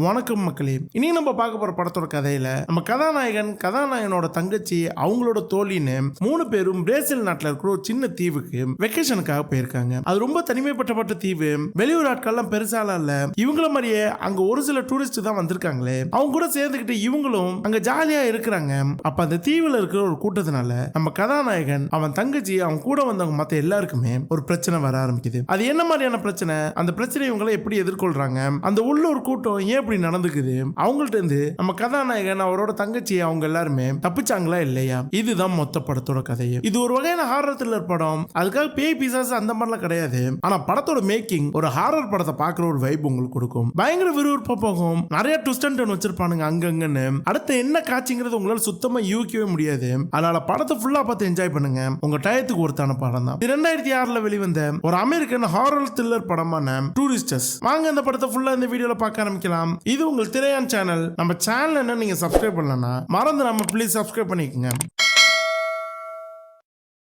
வணக்கம் மக்களே. இனி நம்ம பார்க்க போற படத்தோட கதையில நம்ம கதாநாயகனோட தங்கச்சி அவங்களோட தோழின்னு 3 பேரும் பிரேசில் நாட்டில் இருக்கிற ஒரு சின்ன தீவுக்கு வெக்கேஷனுக்காக போயிருக்காங்க. அது ரொம்ப தனிமைப்பட்ட தீவு. வெளியூர் ஆட்கள்லாம் பெருசால இல்ல. இவங்கள மாதிரியே அங்க ஒரு சில டூரிஸ்ட் தான் வந்திருக்காங்களே. அவங்க கூட சேர்ந்துக்கிட்டு இவங்களும் அங்க ஜாலியா இருக்கிறாங்க. அப்ப அந்த தீவுல இருக்கிற ஒரு கூட்டத்தினால நம்ம கதாநாயகன் அவன் தங்கச்சி அவங்க கூட வந்தவங்க மத்த எல்லாருக்குமே ஒரு பிரச்சனை வர ஆரம்பிக்குது. அது என்ன மாதிரியான பிரச்சனை, அந்த பிரச்சனை இவங்களை எப்படி எதிர்கொள்றாங்க, அந்த உள்ளூர் கூட்டம் ஏன் இப்படி நடந்துக்குது, அவங்கள்ட்ட இருந்து நம்ம கதாநாயகன் அவரோட தங்கச்சி அவங்க எல்லாருமே தப்பிச்சாங்களா இல்லையா, இதுதான் மொத்த படத்தோட கதையே. இது ஒரு வகையான ஹாரர் த்ரில்லர் படம். அதுக்காக பேய் பிசாசு அந்த மாதிரிலாம் கிடையாது. ஆனா படத்தோட மேக்கிங் ஒரு ஹாரர் படத்தை பார்க்குற ஒரு வைப் உங்களுக்கு கொடுக்கும். பயங்கர விறுவிறுப்பா போகும். நிறைய ட்விஸ்ட் அண்ட் டர்ன் வச்சிருப்பானுங்க அங்கங்கன்னு. அடுத்து என்ன காட்சிங்கிறது உங்களால சுத்தமா யூகிக்கவே முடியாது. அதனால படத்தை ஃபுல்லா பார்த்து என்ஜாய் பண்ணுங்க. உங்க டயத்துக்கு ஒருத்தான படம் தான். 2006 வெளிவந்த ஒரு அமெரிக்கன் ஹாரர் த்ரில்லர் படமான டூரிஸ்டர்ஸ். வாங்க இந்த படத்தை ஃபுல்லா இந்த வீடியோல பார்க்க ஆரம்பிக்கலாம். இது உங்கள் திரையான் சேனல். நம்ம சேனல் என்ன நீங்க சப்ஸ்கிரைப் பண்ணலன்னா மறந்து நம்ம ப்ளீஸ் சப்ஸ்கிரைப் பண்ணிக்கோங்க.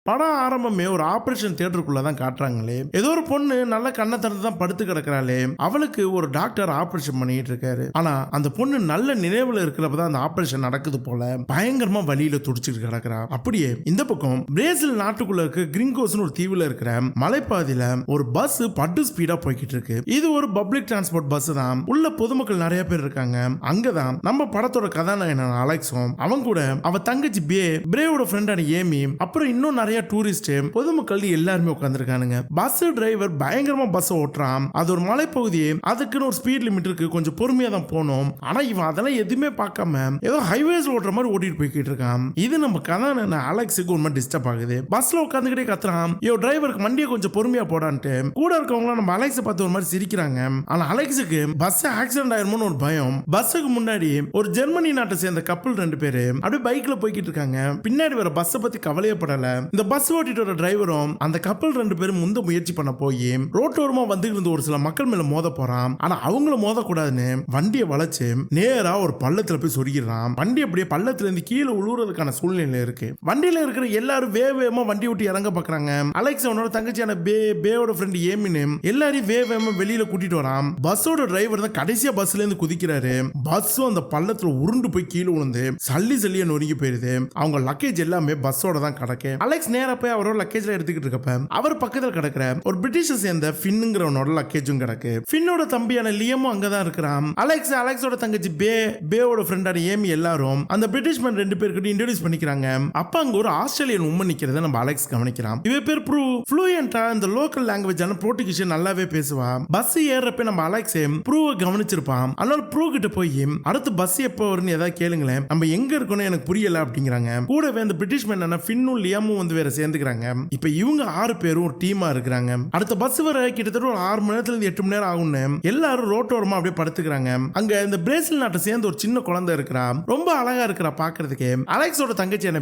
படம் ஆரம்பமே ஒரு ஆபரேஷன் தியேட்டருக்குள்ள தான் காட்டுறாங்களே. ஏதோ ஒரு பொண்ணு நல்ல கண்ணை திறந்து தான் படுத்து கிடக்குறாளே. அவளுக்கு ஒரு டாக்டர் ஆபரேஷன் பண்ணிட்டு இருக்காரு. ஆனா அந்த பொண்ணு நல்ல நினைவுல இருக்கிறப்பதான் அந்த ஆபரேஷன் நடக்குது போல பயங்கரமா வழியில துடிச்சிட்டு கிடக்குறா. அப்படியே இந்த பக்கம் பிரேசில் நாட்டுக்குள்ள இருக்க கிரிங்கோஸ் ஒரு தீவுல இருக்கிற மலைப்பாதையில ஒரு பஸ் பட்டு ஸ்பீடா போய்கிட்டு இருக்கு. இது ஒரு பப்ளிக் டிரான்ஸ்போர்ட் பஸ் தான். உள்ள பொதுமக்கள் நிறைய பேர் இருக்காங்க. அங்கதான் நம்ம படத்தோட கதாநாயகன் அலெக்ஸும் அவங்க கூட அவ தங்கச்சி பிரேவோட ஃப்ரெண்டான ஏமி அப்புறம் இன்னும் நிறைய டூரிஸ்ட் பொதுமக்கள் எல்லாருமே உட்கார்ந்துருக்கானுங்க. பஸ் டிரைவர் பயங்கரமா பஸ் ஓட்டுறான். அது ஒரு மலைப்பகுதி. அதுக்குன்னு ஒரு ஸ்பீட் லிமிட் இருக்கு. கொஞ்சம் பொறுமையா தான் போகணும். ஆனா இவன் அதெல்லாம் எதுவுமே பார்க்காம ஏதோ ஹைவேஸ் ஓட்டுற மாதிரி ஓட்டிட்டு போய்கிட்டு இருக்கான். இது நம்ம கதாநாயகன் அலெக்ஸுக்கு ஒரு மாதிரி டிஸ்டர்ப் ஆகுது. பஸ்ல உட்காந்துக்கிட்டே கத்துறான், ஐயோ டிரைவருக்கு வண்டியை கொஞ்சம் பொறுமையா போடான்ட்டு. கூட இருக்கவங்க நம்ம அலெக்ஸை பார்த்து ஒரு மாதிரி சிரிக்கிறாங்க. ஆனா அலெக்ஸுக்கு பஸ் ஆக்சிடென்ட் ஆயிருமோன்னு ஒரு பயம். பஸ்ஸுக்கு முன்னாடி ஒரு ஜெர்மனி நாட்டை சேர்ந்த கப்பல் 2 பேரு அப்படியே பைக்ல போய்கிட்டு இருக்காங்க. பின்னாடி வர பஸ் பத்தி கவலையப்படல. இந்த பஸ் ஓட்டிட்டு வர டிரைவரும் அந்த கப்பல் 2 பேரும் முந்த முயற்சி பண்ண போய் ரோட்டோரமா வந்துட்டு இருந்த ஒரு சில மக்கள் மேல மோத போறான். ஆனா அவங்கள மோதக்கூடாதுன்னு வண்டியை வளைச்சு நேரா ஒரு பள்ளத்துல போய் சொருகிறான். வண்டி அப்படியே பள்ளத்துல இருந்து கீழே உழுவுறதுக்கான சூழ்நிலை இருக்கு. வண்டியில இருக்கிற எல்லாரும் வேகமா வண்டி விட்டு இறங்க பாக்குறாங்க. அலெக்ஸ் அவனோட தங்கச்சியான பேவோட ஃப்ரெண்ட் ஏமின்னு எல்லாரையும் வேகமா வெளியில கூட்டிட்டு வரான். பஸ்ஸோட டிரைவர் தான் கடைசியா பஸ்ல இருந்து குதிக்கிறாரு. பஸ்ஸும் அந்த பள்ளத்துல உருண்டு போய் கீழே விழுந்து சல்லியா நொறுங்கி போயிருது. அவங்க லக்கேஜ் எல்லாமே பஸ்ஸோட தான் கிடக்கு. அலெக்ஸ் நேரா போய் அவரோட லக்கேஜ்ல எடுத்துக்கிட்டு இருக்கப்ப அவர் பக்கத்துல கிடக்குற ஒரு பிரிட்டிஷை சேர்ந்த ஃபின்னுங்கிறவனோட லக்கேஜும் கிடக்கு. ஃபின்னோட தம்பியான லியமும் அங்கதான் இருக்கிறான். அலெக்ஸோட தங்கச்சி பேவோட ஃப்ரெண்டான ஏமி எல்லாரும் அந்த பிரிட்டிஷ் மேன் 2 பேருக்கு இன்ட்ரோடியூஸ் பண்ணிக்கிறாங்க. அப்ப அங்க ஒரு ஆஸ்திரேலியன் உம்மன் நிக்கிறத நம்ம அலெக்ஸ் கவனிக்கிறான். இவ பேர் ஃப்ளூயண்டா இந்த லோக்கல் லாங்குவேஜான போர்ச்சுகீஸ் நல்லாவே பேசுவா. பஸ் ஏறப்ப நம்ம அலெக்ஸ் ப்ரூவை கவனிச்சிருப்பான். அதனால ப்ரூ கிட்ட போய் அடுத்து பஸ் எப்போ வரும்னு ஏதாவது கேளுங்களேன், நம்ம எங்க இருக்கணும் எனக்கு புரியல அப்படிங்கிறாங்க. கூடவே அந்த பிரிட்டிஷ் மேன் ஃபின்னும் லியமும் வந்து வேற சேர்ந்துக்கிறாங்க. இப்ப இவங்க 6 பேரும் ஒரு டீமா இருக்கிறாங்க. அடுத்த பஸ் வர கிட்டத்தட்ட ஒரு 6 மணி நேரத்துல இருந்து 8 மணி நேரம் ஆகும்னு எல்லாரும் ரோட்டோரமா அப்படியே படுத்துக்கிறாங்க. அங்க இந்த பிரேசில் நாட்டை சேர்ந்து ஒரு சின்ன குழந்தை இருக்கிறா. ரொம்ப அழகா இருக்கிறா பாக்குறதுக்கு. அலெக்ஸோட தங்கச்சியான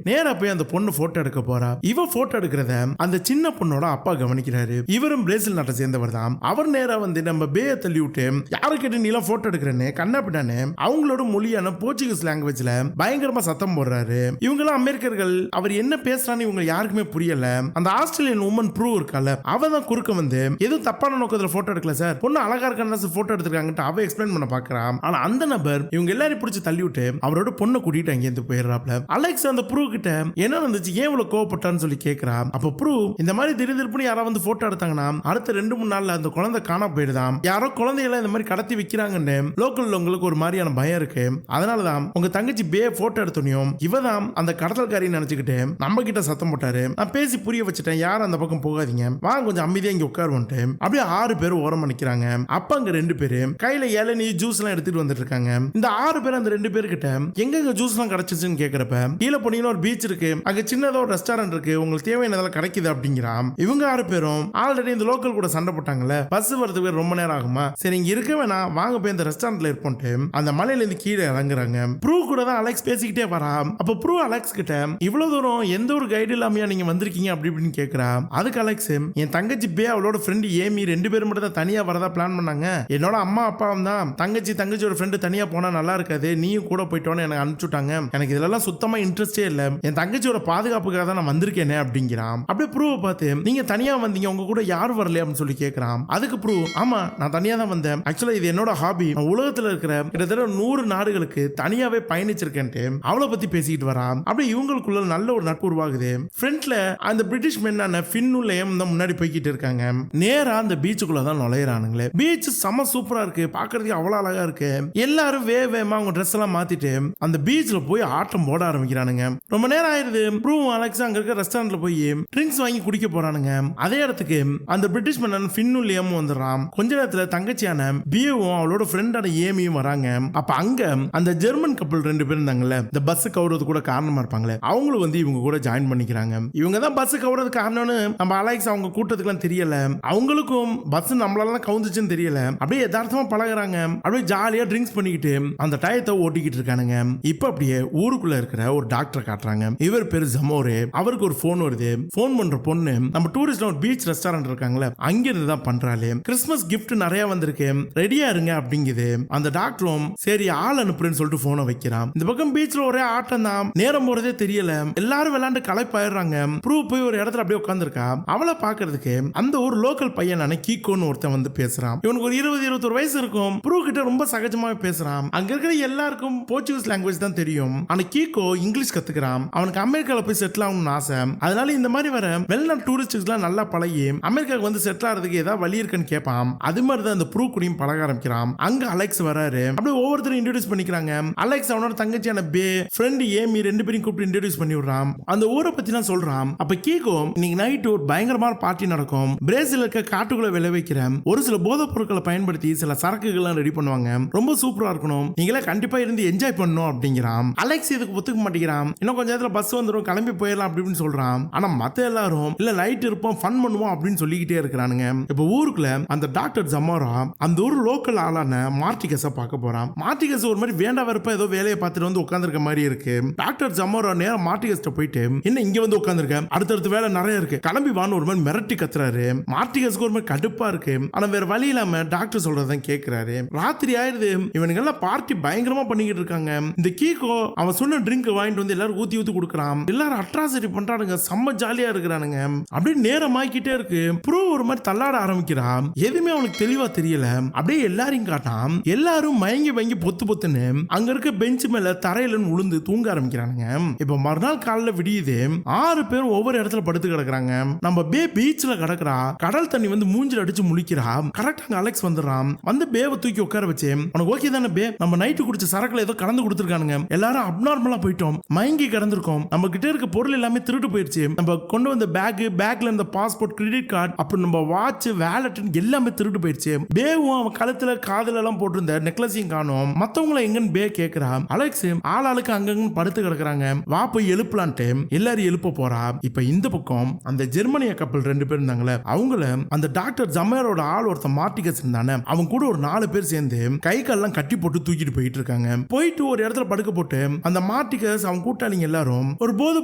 நேரா போய் அந்த பொண்ணு போட்டோ எடுக்க போறா. இவ போட்டோ எடுக்கிறத அந்த சின்ன பொண்ணோட அப்பா கவனிக்கிறாரு. இவரும் பிரேசில் நாட்டை சேர்ந்தவர் தான். அவர் நேரா வந்து நம்ம பேயை தள்ளி விட்டு யாரு கேட்டு நீலாம் போட்டோ எடுக்கிறேன்னு கண்ணாப்பிட்டானு அவங்களோட மொழியான போர்ச்சுகீஸ் லாங்குவேஜ்ல பயங்கரமா சத்தம் போடுறாரு. இவங்கெல்லாம் அமெரிக்கர்கள். அவர் என்ன பேசுறான்னு இவங்க யாருக்குமே புரியல. அந்த ஆஸ்திரேலியன் உமன் ப்ரூ இருக்கால, அவ தான் குறுக்க வந்து எதுவும் தப்பான நோக்கத்துல போட்டோ எடுக்கல சார், பொண்ணு அழகா இருக்கான்னு போட்டோ எடுத்துருக்காங்கட்டு அவ எக்ஸ்பிளைன் பண்ண பாக்குறான். ஆனா அந்த நபர் இவங்க எல்லாரையும் பிடிச்சி தள்ளி விட்டு அவரோட பொண்ணை கூட்டிட்டு அங்கேருந்து போயிடுறாப்ல. அலெக்ஸ் அந்த ப்ரூ கிட்ட என்ன நடந்துச்சு, ஏன் இவ்வளவு கோவப்பட்டான்னு சொல்லி கேட்கிறான். அப்ப ப்ரூ இந்த மாதிரி திடீர்னு யாராவது வந்து போட்டோ எடுத்தாங்கன்னா அடுத்த 2-3 நாள்ல அந்த குழந்தை காண போயிடுதான். யாரோ குழந்தைகளை இந்த மாதிரி கடத்தி வைக்கிறாங்கன்னு லோக்கல்ல உங்களுக்கு ஒரு மாதிரியான பயம் இருக்கு. அதனாலதான் உங்க தங்கச்சி போட்டோ எடுத்தோனையும் இவதான் அந்த கடத்தல்காரின்னு நினைச்சுக்கிட்டு நம்ம கிட்ட சத்தம் போட்டாரு. நான் பேசி புரிய வச்சுட்டேன், யாரும் அந்த பக்கம் போகாதீங்க, வாங்க கொஞ்சம் அமைதியா இங்க உட்காருவோன்ட்டு அப்படியே 6 பேர் ஓரமா நிக்கிறாங்க. அப்ப அங்க 2 பேரு கையில இளநீ ஜூஸ் எல்லாம் எடுத்துட்டு வந்துட்டு இருக்காங்க. இந்த 6 பேர் அந்த 2 பேர்கிட்ட எங்க ஜூஸ் எல்லாம் கிடைச்சிச்சுன்னு கேக்குறப்ப கீழே போனீங்கன்னா ஒரு பீச் இருக்கு, அங்க சின்னதா ஒரு ரெஸ்டாரண்ட் இருக்கு, உங்களுக்கு தேவையானதெல்லாம் கிடைக்குது அப்படிங்கிறான். இவங்க 6 பேரும் ஆல்ரெடி இந்த லோக்கல் கூட சண்டை போட்டாங்கல்ல, பஸ் வரதுக்கு ரொம்ப நேரம் ஆகுமா, சரி இங்க இருக்க வேணாம் வாங்க போய் இந்த ரெஸ்டாரண்ட்ல இருப்போம்ட்டு அந்த மலையில இருந்து கீழே இறங்குறாங்க. ப்ரூ கூட தான் அலெக்ஸ் பேசிக்கிட்டே வரா. அப்ப ப்ரூ அலெக்ஸ் கிட்ட இவ்வளவு தூரம் எந்த ஒரு கைடு இல்லாமையா நீங்க வந்திருக்கீங்க அப்படி இப்படின்னு கேக்குறா. அதுக்கு அலெக்ஸ் என் தங்கச்சி பே அவளோட ஃப்ரெண்டு ஏமி 2 பேரும் மட்டும் தான் தனியா வரதா பிளான் பண்ணாங்க. என்னோட அம்மா அப்பாவும் தான் தங்கச்சியோட ஃப்ரெண்டு தனியா போனா நல்லா இருக்காது, நீயும் கூட போயிட்டோன்னு எனக்கு அனுப்பிச்சுட்டாங்க. எனக்கு இதெல்லாம் சுத்தமா இன்ட்ரெஸ்டே இல்ல, என் தங்கச்சியோட பாதுகாப்புக்காக தான் நான் வந்திருக்கேனே அப்படிங்கிறான். அப்படியே ப்ரூவை பார்த்து நீங்க தனியா வந்தீங்க, உங்க கூட யாரும் வரலையா அப்படின்னு சொல்லி கேட்கறான். அதுக்கு ப்ரூ ஆமா நான் தனியா தான் வந்தேன், ஆக்சுவலா இது என்னோட ஹாபி, உலகத்துல இருக்கிற கிட்டத்தட்ட 100 நாடுகளுக்கு தனியாவே பயணிச்சிருக்கேன்ட்டு அவளை பத்தி பேசிட்டு வரான். அப்படியே இவங்களுக்குள்ள நல்ல ஒரு நட்பு உருவாகுது. ஃப்ரண்ட்ல அந்த பிரிட்டிஷ் மென்னான ஃபின்னும் லேயும் தான் முன்னாடி போய்கிட்டு இருக்காங்க. நேரா அந்த பீச்சுக்குள்ள தான் நுழையறானுங்களே. பீச் செம சூப்பரா இருக்கு, பாக்குறதுக்கு அவ்வளவு அழகா இருக்கு. எல்லாரும் வேகமா அவங்க ட்ரெஸ் எல்லாம் மாத்திட்டு அந்த பீச்ல போய் ஆட்டம் போட ஆரம்பிக்கிறானுங்க. ரொம்ப நேரம் ஆயிருது. ப்ரூவும் அலெக்ஸ் அங்க இருக்க ரெஸ்டாரண்ட்ல போய் ட்ரிங்க்ஸ் வாங்கி குடிக்க போறானுங்க. அதே இடத்துக்கு அந்த பிரிட்டிஷ் மன்னன் ஃபின்னும் லேயும் வந்துடுறான். கொஞ்ச நேரத்துல தங்கச்சியான பியோவும் அவளோட ஃப்ரெண்டான ஏமியும் வராங்க. அப்ப அங்க அந்த ஜெர்மன் கப்பல் 2 பேர் இருந்தாங்கல்ல, இந்த பஸ் கவுறது கூட காரணமா இருப்பாங்களே, அவங்களும் வந்து இவங்க கூட ஜாயின் பண்ணிக்கிறாங்க. இவங்க தான் பஸ் கவுறது காரணம்னு நம்ம அலெக்ஸ் அவங்க கூட்டத்துக்குலாம் தெரியல. அவங்களுக்கும் பஸ் நம்மளால கவுந்துச்சுன்னு தெரியல. அப்படியே யதார்த்தமா பழகுறாங்க. அப்படியே ஜாலியா ட்ரிங்க்ஸ் பண்ணிக்கிட்டு அந்த டயத்தை ஓட்டிக்கிட்டு இருக்கானுங்க. இப்ப அப்படியே ஊருக்குள்ள இருக்கிற ஒரு டாக்டர் காட்டுறாங்க. இவர் பேரு ஜமோரே. அவருக்கு ஒரு போன் வருது. போன் பண்ற பொண்ணு நம்ம டூரிஸ்ட் ஒரு பீச் ரெஸ்டாரண்ட் இருக்காங்களே அங்க இருந்து தான் பண்றாளே. கிறிஸ்மஸ் கிஃப்ட் நிறைய வந்திருக்கு, ரெடியா இருங்க அப்படிங்குது. அந்த டாக்டரும் சரி ஆள் அனுப்புறேன்னு சொல்லிட்டு போனை வைக்கிறான். இந்த பக்கம் பீச்ல ஒரே ஆட்டம் தான், நேரம் போறதே தெரியல. எல்லாரும் விளையாண்டு களைப்பாயிடுறாங்க. ப்ரூ போய் ஒரு இடத்துல அப்படியே உட்காந்துருக்கா. அவளை பாக்குறதுக்கு அந்த ஒரு லோக்கல் பையனான கீகோன்னு ஒருத்தன் வந்து பேசுறான். இவனுக்கு ஒரு 20-21 வயசு இருக்கும். ப்ரூ கிட்ட ரொம்ப சகஜமாவே பேசுறான். அங்க இருக்கிற எல்லாருக்கும் போர்ச்சுகீஸ் லாங்குவேஜ் தான் தெரியும். ஆனா கீகோ இங்கிலீஷ் கத்துக்கிறான். அவனுக்கு அமெரிக்கால போய் செட்டில் ஆகணும்னு ஆசை. அதனால இந்த மாதிரி வர வெளிநாட்டு டூரிஸ்ட்லாம் நல்லா பழகி அமெரிக்காவுக்கு வந்து செட்டில் ஆகிறதுக்கு ஏதாவது வழி இருக்குன்னு கேட்பான். அது மாதிரி தான் அந்த ப்ரூ கூடயும் பழக ஆரம்பிக்கிறான். அங்க அலெக்ஸ் வராரு. அப்படியே ஒவ்வொருத்தரும் இன்ட்ரோடியூஸ் பண்ணிக்கிறாங்க. அலெக்ஸ் அவனோட தங்கச்சியான பே ஃப்ரெண்ட் ஏமி 2 பேரையும் கூப்பிட்டு இன்ட்ரோடியூஸ் பண்ணி விடுறான். அந்த ஊரை பத்திலாம் சொல்றான். அப்ப கீகோ இன்னைக்கு நைட் ஒரு பயங்கரமான பார்ட்டி நடக்கும், பிரேசில் இருக்க காட்டுக்குள்ள விளைவிக்கிற ஒரு சில போதைப் பொருட்களை பயன்படுத்தி சில சரக்குகள்லாம் ரெடி பண்ணுவாங்க, ரொம்ப சூப்பரா இருக்கணும், நீங்களே கண்டிப்பா இருந்து என்ஜாய் பண்ணணும் அப்படிங்கிறான். அலெக்ஸ் இதுக்கு ஒத்துக்க மாட்டேங்கிறான். இன்னும் கொஞ்ச நேரத்துல பஸ் வந்துடும், கிளம்பி போயிடலாம் அப்படின்னு சொல்றான். ஆனா மத்த எல்லாரும் இல்ல நைட் இருப்போம் ஃபன் பண்ணுவோம் அப்படின்னு சொல்லிக்கிட்டே இருக்கிறானுங்க. இப்ப ஊருக்குள்ள அந்த டாக்டர் ஜமோரா அந்த ஒரு லோக்கல் ஆளான மார்டிகஸ பார்க்க போறான். மார்டிகஸ் ஒரு மாதிரி வேண்டா வெறுப்பா ஏதோ வேலையை பார்த்துட்டு வந்து உட்கார்ந்திருக்க மாதிரி இருக்கு. டாக்டர் ஜமோரா நேரா மார்டிகஸ்ட போயிட்டு என்ன இங்க வந்து உட்கார்ந்திருக்க, அடுத்தடுத்து வேலை நிறைய இருக்கு, கிளம்பி வான்னு ஒரு மாதிரி மிரட்டி கத்துறாரு. மார்டிகஸ்க்கு ஒரு மாதிரி கடுப்பா இருக்கு. ஆனா வேற வழி இல்லாம டாக்டர் சொல்றதான் கேட்கிறாரு. ராத்திரி ஆயிருது. இவனுங்க எல்லாம் பார்ட்டி பயங்கரமா பண்ணிக்கிட்டு இருக்காங்க. இந்த கீகோ அவன் சொன்ன ட்ரிங்க் வாங்கிட்டு வந்து எல்லாரும் ஊத்தி ஊத்தி கொடுக்கறான். எல்லாரும் அட்ராசிட்டி பண்றானுங்க, செம்ம ஜாலியா இருக்கிறானுங்க. அப்படியே நேரம் ஆக்கிட்டே இருக்கு. ப்ரோ ஒரு மாதிரி தள்ளாட ஆரம்பிக்கிறான். எதுவுமே அவனுக்கு தெளிவா தெரியல. அப்படியே எல்லாரையும் காட்டான். எல்லாரும் மயங்கி மயங்கி பொத்து பொத்துன்னு அங்க இருக்க பெஞ்ச் மேல தரையில உளுந்து தூங்க ஆரம்பிக்கிறானுங்க. இப்ப மறுநாள் காலைல விடியுது. 6 பேர் ஒவ்வொரு இடத்துல படுத்து கிடக்குறாங்க. நம்ம பே பீச்ல கிடக்குறா. கடல் தண்ணி வந்து மூஞ்சில அடிச்சு முழிக்கிறா. கரெக்டா அலெக்ஸ் வந்துடுறான். வந்து பேவை தூக்கி உட்கார வச்சு உனக்கு ஓகே தானே பே, நம்ம நைட்டு குடிச்ச சரக்குல ஏதோ கலந்து கொடுத்துருக்கானுங்க, எல்லாரும் அப்நார்மலா போயிட்டோம், மயங்கி கிடந்திருக்கோம், நம்ம கிட்ட இருக்க பொருள் எல்லாமே திருட்டு போயிருச்சு, நம்ம கொண்டு வந்த பேக்ல இந்த பாஸ்போர்ட் கிரெடிட் கார்டு அப்புறம் நம்ம வாட்ச் வேலட் எல்லாமே திருட்டு போயிருச்சு. பேவும் அவன் கழுத்துல காதுல எல்லாம் போட்டிருந்த நெக்லஸையும் காணோம். மத்தவங்கள எங்கன்னு பே கேக்குறா. அலெக்ஸ் ஆளாளுக்கு அங்கங்க படுத்து கிடக்குறாங்க, வா போய் எழுப்பலான்ட்டு எல்லாரும் எழுப்ப போறா. இப்ப இந்த பக்கம் அந்த ஜெர்மனிய கப்பல் 2 பேர் இருந்தாங்களே அவங்கள அந்த டாக்டர் ஜமேரோட ஆள் ஒருத்த மார்டிகஸ் இருந்தானே அவன் கூட ஒரு 4 பேர் சேர்ந்து கை கால்லாம் கட்டி போட்டு தூக்கிட்டு போயிட்டு இருக்காங்க. போயிட்டு ஒரு இடத்துல படுக்க போட்டு அந்த மார்டிகஸ் அவன் கூட்டாளிங்க எல்லாரும் ஒரு போதை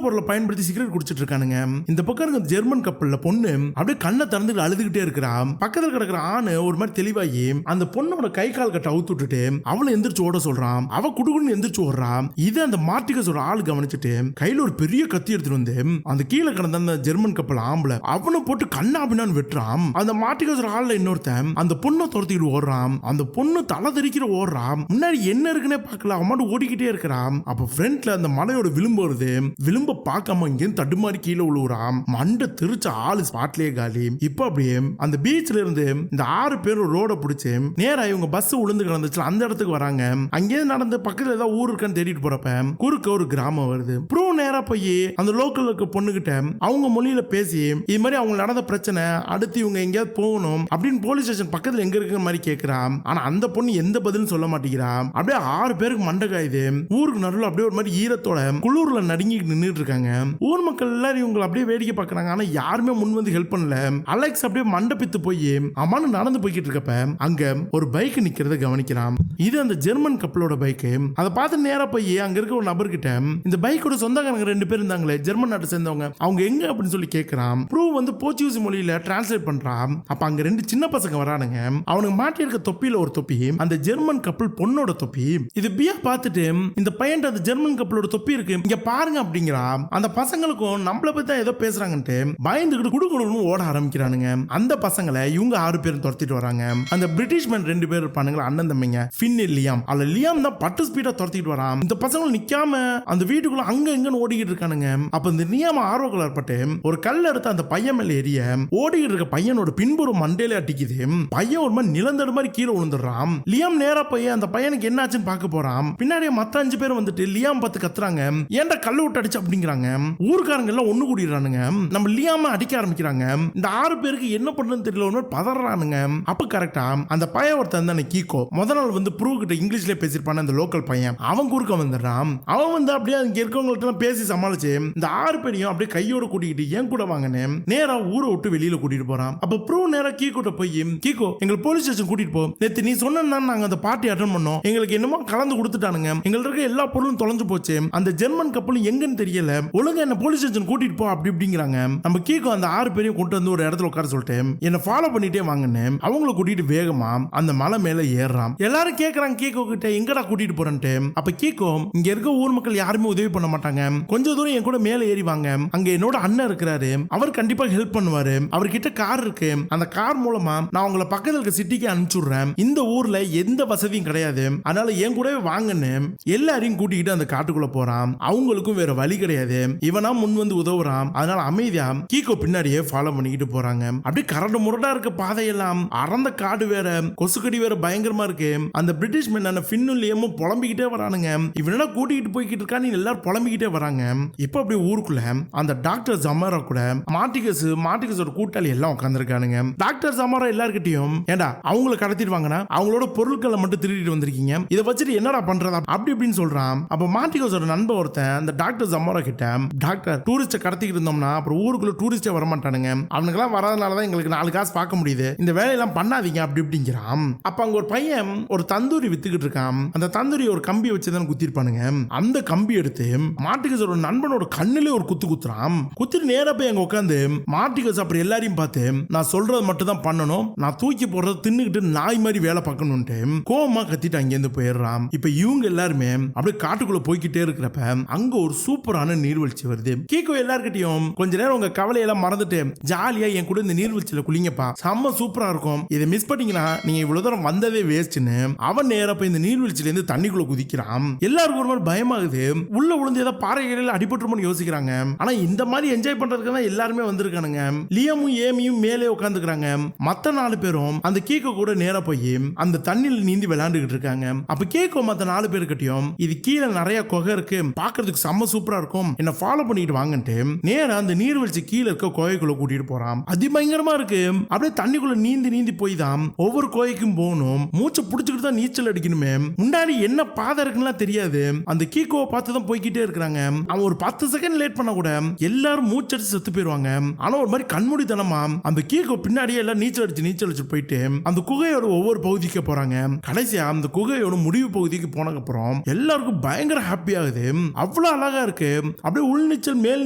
பொருளை பயன்படுத்தி சிகரெட் குடிச்சிட்டு இருக்கானுங்க. இந்த பக்கம் இருக்க ஜெர்மன் கப்பல்ல பொண்ணு அப்படியே கண்ணை திறந்து அழுதுகிட்டே இருக்கிறா. பக்கத்துல கிடக்குற ஆணு ஒரு மாதிரி தெளிவாகி அந்த பொண்ணோட கை கால் கட்ட அவுத்து விட்டுட்டு அவளை எந்திரிச்சு ஓட சொல்றான். அவ குடுகுன்னு எந்திரிச்சு ஓடுறான். இதை அந்த மார்டிகஸோட ஆள் கவனிச்சுட்டு கையில ஒரு பெரிய கத்தி எடுத்துட்டு வந்து அந்த கீழே கிடந்த அந்த ஜெர்மன் கப்பல் ஆம்பளை அவனை போட்டு கண்ணா பின்னான்னு வெட்டுறான். அந்த மார்டிகஸோட ஆள்ல இன்னொருத்தன் அந்த பொண்ணை துரத்திட்டு ஓடுறான். அந்த பொண்ணு தலை தெரிக்கிற ஓடுறான். முன்னாடி என்ன இருக்குன்னே பார்க்கல, அவன் ஓடிக்கிட்டே இருக்கிறான். அப்ப ஃப்ரண்ட்ல அந்த மலையோட விளிம்பு வருது. விளிம்ப பார்க்காம இங்கே தடுமாறி கீழே விழுவுறான். மண்டை திருச்ச ஆளு ஸ்பாட்லயே காலி. இப்ப அப்படியே அந்த பீச்ல இருந்து இந்த 6 பேர் ரோட பிடிச்சு நேரா இவங்க பஸ் உளுந்து கிடந்துச்சு அந்த இடத்துக்கு வராங்க. அங்கே நடந்து பக்கத்துல ஏதாவது ஊர் இருக்கான்னு தேடிட்டு போறப்ப குறுக்க ஒரு கிராமம் வருது. ப்ரோ நேரா போய் அந்த லோக்கல் இருக்க பொண்ணுகிட்ட அவங்க மொழியில பேசி இது மாதிரி அவங்க நடந்த பிரச்சனை, அடுத்து இவங்க எங்கேயாவது போகணும் அப்படின்னு போலீஸ் ஸ்டேஷன் பக்கத்துல எங்க இருக்கிற மாதிரி கேட்கிறான். ஆனா அந்த பொண்ணு எந்த பதிலும் சொல்ல மாட்டேங்கிறா. அப்படியே 6 பேருக்கு மண்டை காயுது. ஊருக்கு நடுவில் அப்படியே ஒரு மாதிரி ஈரத்தோட குளூர்ல நடுங்கி நின்றுட்டு இருக்காங்க. ஊர் மக்கள் எல்லாரும் இவங்களை அப்படியே வேடிக்கை பார்க்கறாங்க. ஆனா யாருமே முன் வந்து ஹெல்ப் பண்ணல. அலெக்ஸ் அப்படியே மண்டபித்து போய் அம்மானு நடந்து போய்கிட்டு இருக்கப்ப அங்க ஒரு பைக் நிக்கிறத கவனிக்கிறான். இது அந்த ஜெர்மன் கப்பலோட பைக். அதை பார்த்து நேரா போய் அங்க இருக்க ஒரு நபர்கிட்ட இந்த பைக்கோட சொந்தக்காரங்க 2 பேர் இருந்தாங்களே ஜெர்மன் நாட்டை சேர்ந்தவங்க, அவங்க எங்க அப்படின்னு சொல்லி கேட்கிறான். ப்ரூ வந்து போர்ச்சுகீஸ் மொழியில டிரான்ஸ்லேட் பண்றான். அப்ப அங்க 2 சின்ன பசங்க வரானுங்க. அவனுக்கு மாட்டி இருக்க தொப்பியில ஒரு தொப்பி அந்த ஜெர்மன் கப்பல் பொண்ணோட தொப்பி. இது பியா பார்த்துட்டு இந்த பையன் அந்த ஜெர்மன் கப்பலோட தொப்பி இருக்கு இங்க பாருங்க அப்படிங்கிறா. அந்த பசங்களுக்கும் நம்மள பத்தி ஏதோ பேசுறாங்கன்ட்டு பயந்துகிட்டு குடுகுடுன்னு ஓட ஆரம்பிக்கிறானுங்க. அந்த பசங்களை இவங்க 6 பேரும் துரத்திட்டு வராங்க. அந்த பிரிட்டிஷ் மேன் 2 பேர் இருப்பானுங்களா அண்ணன் தம்பிங்க, ஃபின் லியாம். அல்ல லியாம் தான் பட்டு ஸ்பீடா துரத்திட்டு வரான். இந்த பசங்களும் நிக்காம அந்த வீட்டுக்குள்ள அங்க எங்கன்னு ஓடிக்கிட்டு இருக்கானுங்க. அப்ப இந்த லியாம் ஆர்வக்குள்ள ஏற்பட்டு ஒரு கல் எடுத்து அந்த பையன் மேல ஏறிய ஓடிக்கிட்டு இருக்க பையனோட பின்புறம் மண்டையில அடிக்குது. பையன் ஒரு மாதிரி நிலந்தடு மாதிரி கீழே விழுந்துடுறான். லியாம் நேரா போய் அந்த பையனுக்கு என்ன ஆச்சுன்னு பார்க்க போறான். பின்னாடியே மத்த 5 பேர் வந்துட்டு லியாம் பார்த்து கத்துறாங்க, ஏன்டா கல்ல விட்டு அடிச்சு அப்படிங்கிறாங்க. ஊர்க்காரங்க எல்லாம் ஒண்ணு கூடிடுறானுங்க. நம்ம லியாம அடிக்க ஆரம்பிக்கிறாங்க. இந்த 6 பேருக்கு என்ன பண்றதுன்னு தெரியல, ஒரு பதறானுங்க. அப்ப கரெக்டா அந்த பையன் ஒருத்தன் தானே கீகோ, முதல் நாள் வந்து ப்ரூ கிட்ட இங்கிலீஷ்ல பேசிருப்பான அந்த லோக்கல் பையன், அவன் குறுக்க வந்துடுறான். அவன் வந்து அப்படியே அங்க இருக்கவங்கள்ட்ட பேசி சமாளிச்சு இந்த 6 பேரையும் அப்படியே கையோட கூட்டிக்கிட்டு ஏன் கூட வாங்கன்னு நேரா ஊரை விட்டு வெளியில கூட்டிட்டு போறான். அப்ப ப்ரூ நேரா கீகோட்ட போய், கீகோ எங்களை போலீஸ் ஸ்டேஷன் கூட்டிட்டு போ, நேத்து நீ சொன்னா நாங்க அந்த பார்ட்டி அட்டெண்ட் பண்ணோம், எங்களுக்கு என்னமோ கலந்து கொடுத்துட்டானுங்க, எங்களுக்கு இருக்க எல்லா பொருளும் தொலைஞ்சு போச்சு, அந்த ஜெர்மன் கப்பலும் எங்கன்னு தெரியல, ஒழுங்கா என்ன போலீஸ் ஸ்டேஷன் கூட்டிட்டு போ அப்படி இப்படிங்கிறாங்க. நம்ம கீகோ அந்த 6 பேரையும் கொண்டு வந்து ஒரு இடத்துல உட்கார சொல்லிட்டு என்ன ஃபாலோ பண்ணிட்டே வாங்கன்னு அவங்கள கூட்டிட்டு வேகமா அந்த மலை மேல ஏறான். எல்லாரும் கேக்குறாங்க கீகோ கிட்ட எங்கடா கூட்டிட்டு போறேன்ட்டு. அப்ப கீகோ இங்க இருக்க ஊர் மக்கள் யாருமே உதவி பண்ண மாட்டாங்க, கொஞ்ச தூரம் என் கூட மேல ஏறி வாங்க, அங்க என்னோட அண்ணன் இருக்கிறாரு, அவர் கண்டிப்பா ஹெல்ப் பண்ணுவாரு, அவர்கிட்ட கார் இருக்கு, அந்த கார் மூலமா நான் உங்களை பக்கத்துல இருக்க சிட்டிக்கு அனுப்பிச்சுடுறேன், இந்த ஊர்ல எந்த வசதியும் கிடையாது, அதனால என் கூடவே வாங்கன்னு எல்லாரையும் கூட்டிக்கிட்டு அந்த காட்டுக்குள்ள போறான். அவங்களுக்கும் வேற வழி கிடையாது, இவனா முன் வந்து உதவுறான், அதனால அமைதியா கீகோ பின்னாடியே ஃபாலோ பண்ணிக்கிட்டு போறாங்க. அப்படி கரடு முரடா இருக்க பாதையெல்லாம், அறந்த காடு வேற, கொசுக்கடி வேற பயங்கரமா இருக்கு. அந்த பிரிட்டிஷ் மேன் ஃபின்னும் புலம்பிக்கிட்டே வரானுங்க, இவனா கூட்டிகிட்டு போய்கிட்டு இருக்கான்னு எல்லாரும் புலம்பிக்கிட்டே வராங்க. இப்ப அப்படி ஊருக்குள்ள அந்த டாக்டர் ஜமாரா கூட மார்டிகஸோட கூட்டாளி எல்லாம் உட்காந்துருக்கானுங்க. டாக்டர் ஜமாரா எல்லார்கிட்டையும், ஏண்டா அவங்கள கடத்திடுவாங்கன்னா அவங்களோட பொருட்களை மட்டும் திருடிட்டு வந்திருக்கீங்க, இதை வச்சுட்டு என்னடா பண்றதா அப்படி இப்படின்னு சொல்றான். அப்ப மார்டிகஸோட நண்பர் ஒருத்தன் அந்த டாக்டர் ஜமாரா கிட்ட, டாக்டர் டூரிஸ்ட கடத்திக்கிட்டு இருந்தோம்னா அப்புறம் ஊருக்குள்ள டூரிஸ்டே வரமாட்டானுங்க, அவனுக்கெல்லாம் வராதனாலதான் எங்களுக்கு 4 காசு பார்க்க முடியுது, இந்த வேலையெல்லாம் பண்ணாதீங்க அப்படி இப்படிங்கிறான். அப்ப அங்க ஒரு பையன் ஒரு தந்தூரி வித்துக்கிட்டு இருக்கான். அந்த தந்தூரி ஒரு கம்பி வச்சுதான் குத்திருப்பானுங்க. அந்த கம்பி எடுத்து மார்டிகஸோட நண்பனோட கண்ணிலே ஒரு குத்து குத்துறான். குத்திட்டு நேரா போய் அங்க உட்காந்து மார்டிகஸ் அப்புறம் எல்லாரையும் பார்த்து, நான் சொல்றது மட்டும் தான் பண்ணணும், நான் தூக்கி போடுறது தின்னுக்கிட்டு நாய் மாதிரி வேலை பார்க்கணும்ட்டு கோவமா கத்திட்டு அங்கேருந்து போயிடுறான். இப்ப இவங்க எல்லாருமே அப்படியே காட்டுக்குள்ள போய்கிட்டே இருக்கிறப்ப அங்க ஒரு சூப்பரான நீர்வீழ்ச்சி வருது. கீகோ எல்லார்கிட்டையும், கொஞ்ச நேரம் உங்க கவலையெல்லாம் மறந்துட்டு ஜாலியா என் கூட இந்த நீர்வீழ்ச்சியில குளிங்கப்பா, செம்ம சூப்பரா இருக்கும், இதை மிஸ் பண்ணீங்கன்னா நீங்க இவ்வளவு தூரம் வந்ததே வேஸ்ட்னு அவன் நேரா போய் இந்த நீர்வீழ்ச்சியில இருந்து தண்ணிக்குள்ள குதிக்கிறான். எல்லாருக்கும் ஒரு மாதிரி பயமாகுது, உள்ள விழுந்து ஏதாவது பாறைகளில் அடிபட்டுருமோன்னு யோசிக்கிறாங்க. ஆனா இந்த மாதிரி என்ஜாய் பண்றதுக்கு தான் எல்லாருமே வந்திருக்கானுங்க. லியாமும் ஏமியும் மேலே உட்காந்துக்கிறாங்க. மத்த 4 பேரும் அந்த கீகோ கூட நேரா போய் அந்த தண்ணியில் நீந்தி விளையாண்டுகிட்டு இருக்காங்க. அப்ப கீகோ மத்த 4 பேருக்கிட்டையும், இது கீழே நிறைய குகை இருக்கு, பாக்குறதுக்கு செம்ம சூப்பரா இருக்கும், என்ன ஃபாலோ பண்ணிட்டு வாங்கன்ட்டு நேரா அந்த நீர்வீழ்ச்சி கீழே இருக்க கோயைக்குள்ள கூட்டிட்டு போறான். அதிபயங்கரமா இருக்கு. அப்படியே தண்ணிக்குள்ள நீந்தி நீந்தி போய் தான் ஒவ்வொரு கோயைக்கும் போகணும். மூச்சை புடிச்சுக்கிட்டு தான் நீச்சல் அடிக்கணுமே. முன்னாடி என்ன பாதை இருக்குன்னு தெரியாது. அந்த கீகோவை பார்த்து தான் போய்கிட்டே இருக்கிறாங்க. அவன் ஒரு 10 செகண்ட் லேட் பண்ண கூட எல்லாரும் மூச்சடிச்சு செத்து போயிருவாங்க. ஆனா ஒரு மாதிரி கண்மூடித்தனமா அந்த கீகோ பின்னாடியே எல்லாம் நீச்சல் அடிச்சு போயிட்டு அந்த குகையோட ஒவ்வொரு பகுதிக்கு போறாங்க. கடைசியா அந்த குகையோட முடிவு பகுதிக்கு போனதுக்கு அப்புறம் எல்லாருக்கும் பயங்கர ஹாப்பி ஆகுது. அவ்வளவு அழகா இருக்கு. அப்படியே உள் நீச்சல் மேல்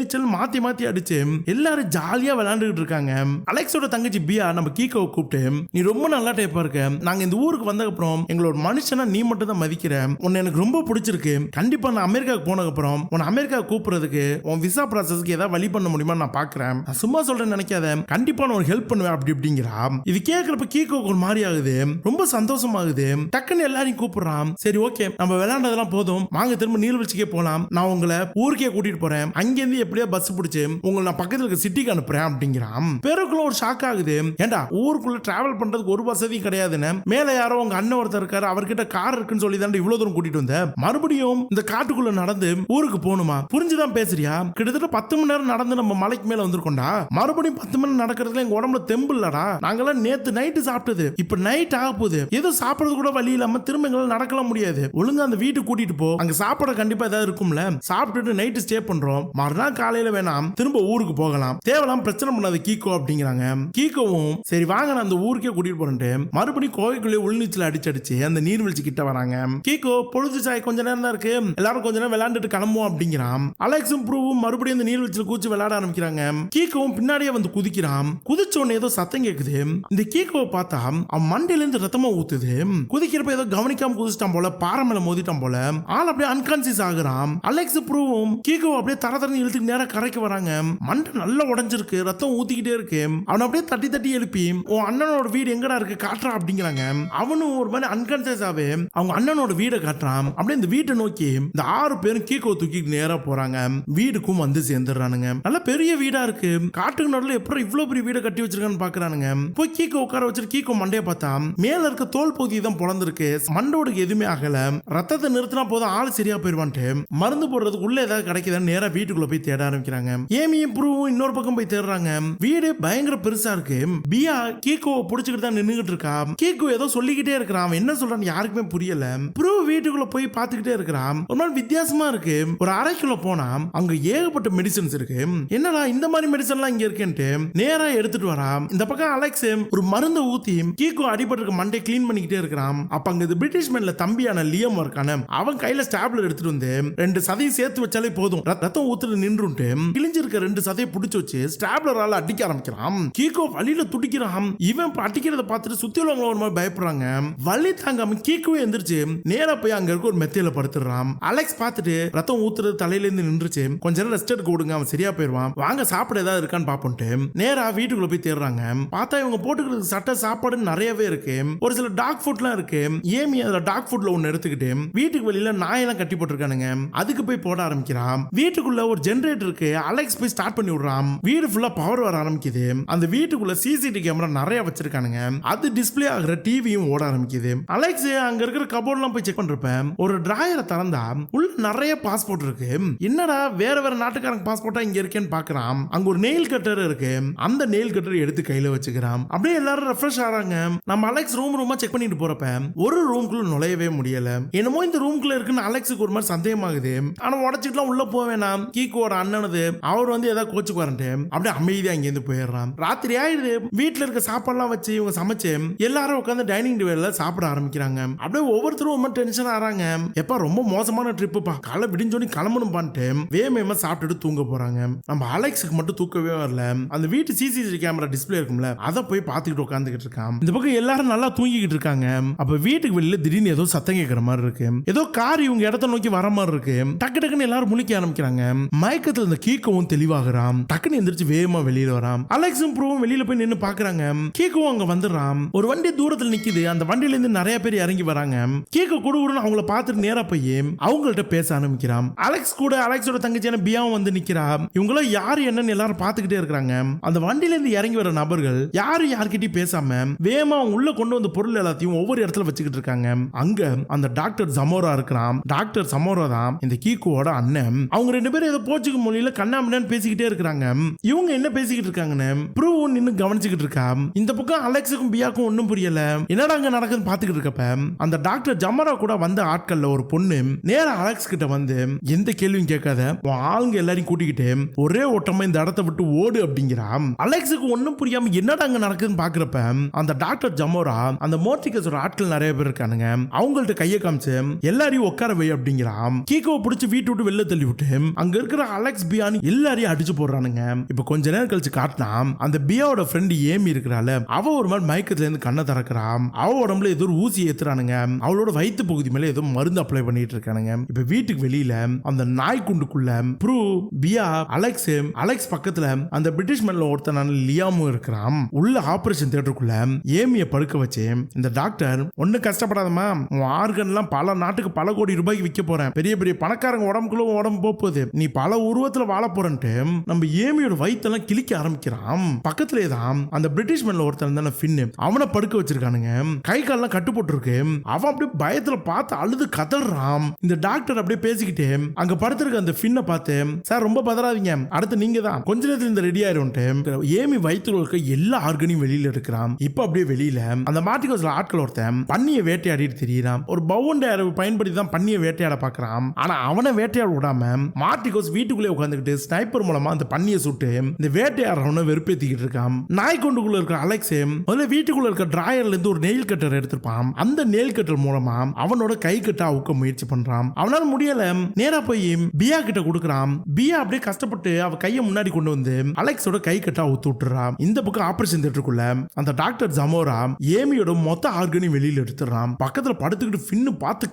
நீச்சல் மாத்தி மாத்தி அடிச்சு எல்லாரும் ஜாலியா விளையாண்டுகிட்டு இருக்காங்க. அலெக்ஸோட தங்கச்சி பியா நம்ம கீகோவை கூப்பிட்டு, நீ ரொம்ப நல்லா டைப்பா இருக்க, நாங்க இந்த ஊருக்கு வந்த அப்புறம் எங்களோட மனுஷனா நீ மட்டும் தான் மதிக்கிற, உன்னை எனக்கு ரொம்ப பிடிச்சிருக்கு, கண்டிப்பா நான் அமெரிக்காவுக்கு போனதுக்கு அப்புறம் உன்னை அமெரிக்கா கூப்பிடுறதுக்கு உன் விசா ப்ராசஸ்க்கு ஏதாவது வழி பண்ண முடியுமா நான் பாக்குறேன், நான் சும்மா சொல்றேன்னு நினைக்காத, கண்டிப்பா நான் ஒரு ஹெல்ப் பண்ணுவேன் அப்படி இப்படிங்கிறா. இது கேட்கறப்ப கீகோக்கு ஒரு மாதிரி ஆகுது, ரொம்ப சந்தோஷமாகுது. டக்குன்னு எல்லாரையும் கூப்பிடுறான். சரி ஓகே, நம்ம விளையாண்டதெல்லாம் போதும், வாங்க திரும்ப நீர்வீழ்ச்சிக்கே போலாம், நான் உங்களை ஊருக்கே கூட்டிட்டு போறேன், அங்கேருந்து எப்படியா பஸ் பிடிச்சு உங்களை நான் பக்கத்துல இருக்க சிட்டிக்கு அனுப்புறேன் அப்படிங்கிறான். பேருக்குள்ள ஒரு ஷாக் ஆகுது. ஏண்டா ஊருக்குள்ள டிராவல் பண்றதுக்கு ஒரு வசதியும் கிடையாதுன்னு, மேல யாரோ உங்க அண்ணன் ஒருத்தர் இருக்காரு, அவர்கிட்ட கார் இருக்குன்னு சொல்லி தான் இவ்வளவு தூரம் கூட்டிட்டு வந்த, மறுபடியும் இந்த காட்டுக்குள்ள நடந்து ஊருக்கு போகணுமா? புரிஞ்சுதான் பேசுறியா? கிட்டத்தட்ட 10 மணி நேரம் நடந்து நம்ம மலைக்கு மேல வந்திருக்கோம்டா, மறுபடியும் 10 மணி நடக்கிறதுல எங்க உடம்புல தெம்பு இல்லடா, நாங்கெல்லாம் நேத்து நைட்டு சாப்பிட்டது, இப்ப நைட் ஆக போகுது, ஏதோ சாப்பிடுறது கூட வழி இல்லாம திரும்ப எங்களால நடக்கலாம் முடியாது, ஒழுங்கா அந்த வீட்டுக்கு கூட்டிட்டு போ, அங்க சாப்பிட கண்டிப்பா ஏதாவது இருக்கும்ல, சாப்பிட்டுட்டு நைட்டு ஸ்டே பண்றோம், மறுநாள் காலையில வேணாம் திரும்ப ஊருக்கு போகலாம், தேவலாம் பிரச்சனை பண்ணாத கீகோ அப்படிங்கிறாங்க. கீகோவும் சரி வாங்க நான் அந்த ஊருக்கே கூட்டிட்டு போறேன்ட்டு மறுபடியும் கோவைக்குள்ளே உள்நீச்சல் அடிச்சு அந்த நீர்வீழ்ச்சி கிட்ட வராங்க. கீகோ பொழுது சாய் கொஞ்ச நேரம் தான் இருக்கு, எல்லாரும் கொஞ்ச நேரம் விளையாண்டுட்டு கிளம்புவோம் அப்படிங்கிறான். அலெக்ஸும் ப்ரூவும் மறுபடியும் அந்த நீர்வீழ்ச்சியில் கூச்சி விளையாட ஆரம்பிக்கிறாங்க. கீகோவும் பின்னாடியே வந்து குதிக்கிறான். குதிச்ச உடனே ஏதோ சத்தம் கேக்குது. இந்த கீகோவை பார்த்தா அவன் மண்டையில இருந்து ரத்தமா ஊத்துது. குதிக்கிறப்ப ஏதோ கவனிக்காம குதிச்சிட்டான் போல, பாறை மேல மோதிட்டான் போல, ஆள் அப்படியே அன்கான்சியஸ் ஆகுறான். அலெக்ஸ் ப்ரூவும் கீகோ அப்படியே தரதரன்னு இழுத்துட்டு நேரா கரைக்கு வராங்க. மண்டை நல்லா உடைஞ்சிருக்கு, ரத்தம் ஊத்திக்கிட்டே இருக்கு. அவன் அப்படியே தட்டி தட்டி எழுப்பி உன் அண்ணனோட வீடு எங்கடா இருக்கு காட்டுறா அப்படிங்கிறாங்க. அவனும் ஒரு மாதிரி அன்கான்சியஸ் ஆவே அவங்க அண்ணனோட வீடை காட்டுறான். அப்படியே இந்த வீட்டை நோக்கி இந்த 6 பேரும் கீகோ தூக்கி நேரா போறாங்க. வீடுக்கும் வந்து சேர்ந்துடுறானுங்க. நல்ல பெரிய வீடா இருக்கு. காட்டுக்கு நடுவில் எப்படி இவ்வளவு பெரிய வீடை கட்டி வச்சிருக்கான்னு பாக்குறானுங்க. போய் கீகோ உட்கார வச்சிரு. கீகோ மண்டையை பார்த்தா மேல இருக்க தோல் பகுதி தான் பொழந்திருக்கு. மண்டோடுக்கு எதுவுமே ஆகல. ரத்தத்தை நிறுத்தினா போதும் ஆள் சரியா போயிருவான்ட்டு மருந்து போடுறதுக்கு உள்ள ஏதாவது கிடைக்குதான்னு நேரா வீட்டுக்குள்ள போய் தேட ஆரம்பிக்கிறாங்க. ஏமியும் ப்ரூவும் இன்னொரு பக்கம் போய் தேடுறாங்க. வீடு பயங்கர பெருசா இருக்கு. பியா கீகோ புடிச்சுக்கிட்டு தான் நின்னுகிட்டு இருக்கா. கீகோ ஏதோ சொல்லிக்கிட்டே இருக்கிறான். என்ன சொல்றான்னு யாருக்குமே புரியல. ப்ரூ வீட்டுக்குள்ள போய் பார்த்துக்கிட்டே இருக்கிறான். ஒரு மாதிரி வித்தியாசமா இருக்கு. ஒரு அறைக்குள்ள போனா அங்க ஏகப்பட்ட மெடிசன்ஸ் இருக்கு. என்னடா இந்த மாதிரி மெடிசன்லாம் இங்க இருக்குன்ட்டு நேரா எடுத்துட்டு வரா. இந்த பக்கம் அலெக்ஸ் ஒரு மருந்தை ஊத்தி கீகோ அடிபட்டிருக்க மண்டை கிளீன் பண்ணிக்கிட்டே இருக்கிறான். அப்ப அங்க பிரிட்டிஷ் மேன்ல தம்பியான லியம் இருக்கான, அவன் கையில ஸ்டாப்லர் எடுத்துட்டு வந்து 2 சதையும் சேர்த்து வச்சாலே போதும் ரத்தம் ஊத்துட்டு நின்றுட்டு கிழிஞ்சிருக்க 2 சதையை பிடிச்சு வச்சு ஸ்டாப்லரால அடிக்க ஆரம்பிக்கிறான். கீகோ வலியில துடிக்கிறான். இவன் அடிக்கிறத பார்த்துட்டு சுத்தி உள்ளவங்க ஒரு மாதிரி பயப்படுறாங்க. வலி தாங்காம கீகோவே எந்திரிச்சு நேரா போய் அங்க இருக்க ஒரு மெத்தையில படுத்துறான். அலெக்ஸ் பார்த்துட்டு ரத்தம் ஊத்துறது தலையில இருந்து நின்றுச்சு, கொஞ்ச நேரம் ரெஸ்ட் எடுக்க கொடுங்க, அவன் சரியா போயிருவான், வாங்க சாப்பிட ஏதாவது இருக்கான்னு பாப்போன்ட்டு நேரா வீட்டுக்குள்ள போய் தேடுறாங்க. பார்த்தா இவங்க போட்டுக்கிறது சட்டை சாப்பாடு நிறையவே இருக்கு. ஒரு சில டாக் ஃபுட்லாம் இருக்கு. ஏமி அதுல டாக் ஃபுட்ல ஒன்னு எடுத்துக்கிட்டு வீட்டுக்கு வெளியில நாயெல்லாம் கட்டி போட்டிருக்கானுங்க, அதுக்கு போய் போட ஆரம்பிக்கிறான். வீட்டுக்குள்ள ஒரு ஜெனரேட்டர் இருக்கு. அலெக்ஸ் போய் ஸ்டார்ட் பண்ணி விடுறான். வீடு ஃபுல்லா பவர் வர ஆரம்பிக்குது. அந்த வீட்டுக்குள்ள சிசிடிவி கேமரா நிறைய வச்சிருக்கானுங்க. அது டிஸ்பிளே ஆகிற டிவியும் ஓட ஆரம்பிக்குது. அலெக்ஸ் அங்க இருக்கிற கபோர்ட்லாம் போய் செக் பண்றப்ப ஒரு டிராயரை திறந்தா உள்ள நிறைய பாஸ்போர்ட் இருக்கு. என்னடா வேற வேற நாட்டுக்காரங்க பாஸ்போர்ட்டா இங்க இருக்கேன்னு பாக்குறான். அங்க ஒரு நெயில் கட்டர் இருக்கு. அந்த நெயில் கட்டர் எடுத்து கையில வச்சுக்கிறான். அப்படியே எல்லாரும் ரெஃப்ரெஷ் ஆறாங்க. நம்ம அலெக்ஸ் ரூமா செக் பண்ணிட்டு போறப்ப ஒரு ரூம்குள்ள நுழையவே முடியல. என்னமோ இந்த ரூம்குள்ள இருக்குன்னு அலெக்ஸுக்கு ஒரு மாதிரி சந்தேகமாகுது. ஆனா உடச்சிட்டுலாம் உள்ள போக வேணாம், கீகோட அண்ணனது அவர் வந்து ஏதாவது கோச்சுக்கு வரட்டு அப்படியே அமைதியா அங்கேருந்து போயிடுறான். ராத்திரி ஆயிடுது. வீட்டுல இருக்க சாப்பாடுலாம் வச்சு இவங்க சமைச்சு எல்லாரும் உட்காந்து டைனிங் டேபிள்ல சாப்பிட ஆரம்பிக்கிறாங்க. அப்படியே ஒவ்வொருத்தரும் ரொம்ப டென்ஷன் ஆறாங்க. எப்ப ரொம்ப மோசமான ட்ரிப்புப்பா, காலை விடிஞ்சோனி கிளம்பணும் பண்ணிட்டு வேகமா சாப்பிட்டுட்டு தூங்க போறாங்க. நம்ம அலெக்ஸுக்கு மட்டும் தூக்கவே வரல. அந்த வீட்டு சிசிடிவி கேமரா டிஸ்பிளே இருக்கும்ல, அதை போய் பார்த்துக்கிட்டு உட்காந்துக்கிட்டு இருக்கான். இந்த பக்கம் எல்லாரும் நல்லா தூங்கிக்கிட்டு இருக்காங்க. அப்ப வீட்டுக்கு வெளியில திடீர்னு ஏதோ சத்தம் கேட்கிற மாதிரி இருக்கு. ஏதோ கார் இவங்க இடத்த நோக்கி வர மாதிரி இருக்கு. டக்கு டக்குன்னு எல்லாரும் முழிக்க ஆரம்பிக்கிறாங்க. மயக்கத்துல இந்த கீகோவும் தெளிவாகிறான். டக்குன்னு எந்திரிச்சு வேகமா வெளியில வரான். அலெக்ஸும் ப்ரூவும் வெளியில போய் நின்னு பாக்குறாங்க. கீகோவும் அங்க வந்துடுறான். ஒரு வண்டி தூரத்துல நிக்குது. அந்த வண்டியில இருந்து நிறைய பேர் இறங்கி வராங்க. கீகோ குடுகுடுன்னு அவங்கள பார்த்துட்டு நேரா போய் அவங்கள்ட்ட பேச ஆரம்பிக்கிறான். அலெக்ஸ் கூட அலெக்ஸோட தங்கச்சியான பியாவும் வந்து நிக்கிறா. இவங்கள யாரு என்னன்னு எல்லாரும் பார்த்துக்கிட்டே இருக்காங்க. அந்த வண்டியில இருந்து இறங்கி வர நபர்கள் யாரும் யார்கிட்டயும் பேசாம வேகமா உள்ள கொண்டு வந்த பொருள் எல்லாத்தையும் ஒவ்வொரு இடத்துல வச்சுக்கிட்டு இருக்காங்க. அங்க அந்த டாக்டர் சமோரா இருக்கிறான். டாக்டர் சமோரா தான் இந்த கீகோவோட அண்ணன். அவங்க 2 பேரும் ஏதோ போச்சுக்கு மொழியில கண்ணாமண்ணு பேசிக்கிட்டே இருக்காங்க. இவங்க என்ன பேசிக்கிட்டு இருக்காங்கன்னு ப்ரூ நின்னு கவனிச்சுக்கிட்டு இருக்கா. இந்த பக்கம் அலெக்ஸுக்கும் பியாக்கும் ஒன்னும் புரியல. என்னடா அங்க நடக்குதுன்னு பாத்துக்கிட்டு இருக்கப்ப அந்த டாக்டர் ஜமரா கூட வந்த ஆட்கள்ல ஒரு பொண்ணு நேரா அலெக்ஸ் கிட்ட வந்து எந்த கேள்வியும் கேட்காத உன் ஆளுங்க எல்லாரையும் கூட்டிக்கிட்டு ஒரே ஓட்டமா இந்த இடத்தை விட்டு ஓடு அப்படிங்கிறான். அலெக்ஸுக்கு ஒன்னும் புரியாம என்னடா அங்க நடக்குதுன்னு பாக்குறப்ப அந்த டாக்டர் ஜமோரா அந்த மோட்டிகஸோட ஆட்கள் நிறைய பேர் இருக்கானுங்க. அவங்கள்ட்ட கையை காமிச்சு எல்லாரையும் உட்கார வை அப்படிங்கிறான். கீகோவை பிடிச்சி வீட்டு விட்டு வெளில தள்ளி விட்டு அங்க இருக்கிற அலெக்ஸ் பியானி எல்லாரையும் அடிச்சு போடுறானுங்க. இப்ப கொஞ்ச நேரம் கழிச்சு காட்டினா அந்த பியாவோட ஃப்ரெண்ட் ஏமி இருக்கிறாள். அவ ஒரு மாதிரி மயக்கத்துல இருந்து கண்ணை திறக்கிறான். அவ உடம்புல ஏதோ ஒரு ஊசி ஏத்துறானுங்க. அவளோட வயிற்று பகுதி மேல ஏதோ மருந்து அப்ளை பண்ணிட்டு இருக்கானுங்க. இப்ப வீட்டுக்கு வெளியில அந்த நாய்க்குண்டுக்குள்ள ப்ரூ பியா அலெக்ஸ் பக்கத்துல அந்த பிரிட்டிஷ் மேன்ல ஒருத்தனான லியாமும் இருக்கிறான். உள்ள ஆபரேஷன் தியேட்டருக்குள்ள ஏமிய படுக்க வச்சு இந்த டாக்டர் ஒண்ணு கஷ்டப்படாதமா, உன் ஆர்கன்லாம் பல நாட்டுக்கு பல கோடி ரூபாய்க்கு விற்க போறேன், பெரிய பெரிய பணக்காரங்க உடம்புக்குள்ள உடம்பு போகுது, நீ பல உருவத்துல வாழ போறன்ட்டு நம்ம ஏமியோட வயிற்றெல்லாம் கிழிக்க ஆரம்பிக்கிறான். பக்கத்திலே தான் அந்த பிரிட்டிஷ் மேன்ல ஒருத்தன் தானே ஃபின்னு, அவனை படுக்க வச்சிருக்கானுங்க. கை கால்லாம் கட்டு போட்டுருக்கு. அவன் அப்படியே பயத்துல பார்த்து அழுது கதறான். இந்த டாக்டர் அப்படியே பேசிக்கிட்டு அங்க படுத்திருக்க அந்த ஃபின்னை பார்த்து, சார் ரொம்ப பதறாதீங்க, அடுத்து நீங்க தான், கொஞ்ச நேரத்தில் இந்த ரெடி ஆயிரும்ட்டு ஏமி வயிற்றுல இருக்க எல்லா ஆர்கனையும் வெளியில எடுக்கிறான். இப்ப அப்படியே வெளியில அந்த மார்டிகோஸ்ல ஆட்கள் ஒருத்தன் பன்னியை வேட்டையாடிட்டு தெரியுறான். ஒரு பவுண்டை பயன்படுத்தி தான் பன்னியை வேட்டையாட பாக்குறான். ஆனா அவனை வேட்டையாட விடாம மார்டிகோஸ் வீட்டுக்குள்ளே உட்காந்துக்கிட்டு ஸ்னைப்பர் மூலமா அந்த பன்னியை சுட்டு இந்த வேட்டையாடுறவனை வெறுப்பேத்திக்கிட்டு இருக்கான். நாய்க்குண்டுக்குள்ள இருக்க அலெக்ஸ் முதல்ல வீட்டுக்குள்ள இருக்க டிராயர்ல இருந்து ஒரு நெயில் கட்டர் எடுத்திருப்பான். அந்த நெயில் கட்டர் மூலமா அவனோட கை கட்ட அவுக்க முயற்சி பண்றான். அவனால முடியல. நேரா போய் பியா கிட்ட கொடுக்கறான். பியா அப்படியே கஷ்டப்பட்டு அவ கையை முன்னாடி கொண்டு வந்து அலெக்ஸோட கை கட்ட அவுத்து விட்டுறான். இந்த பக்கம் ஆபரேஷன் தியேட்டருக்குள்ள அந்த டாக்டர் ஜமோரா ஏமியோட மொத்த ஆர்கனையும் வெளியில எடுத்துறான். பக்கத்துல படுத்துக்கிட்டு ஃபின்னு பார்த்து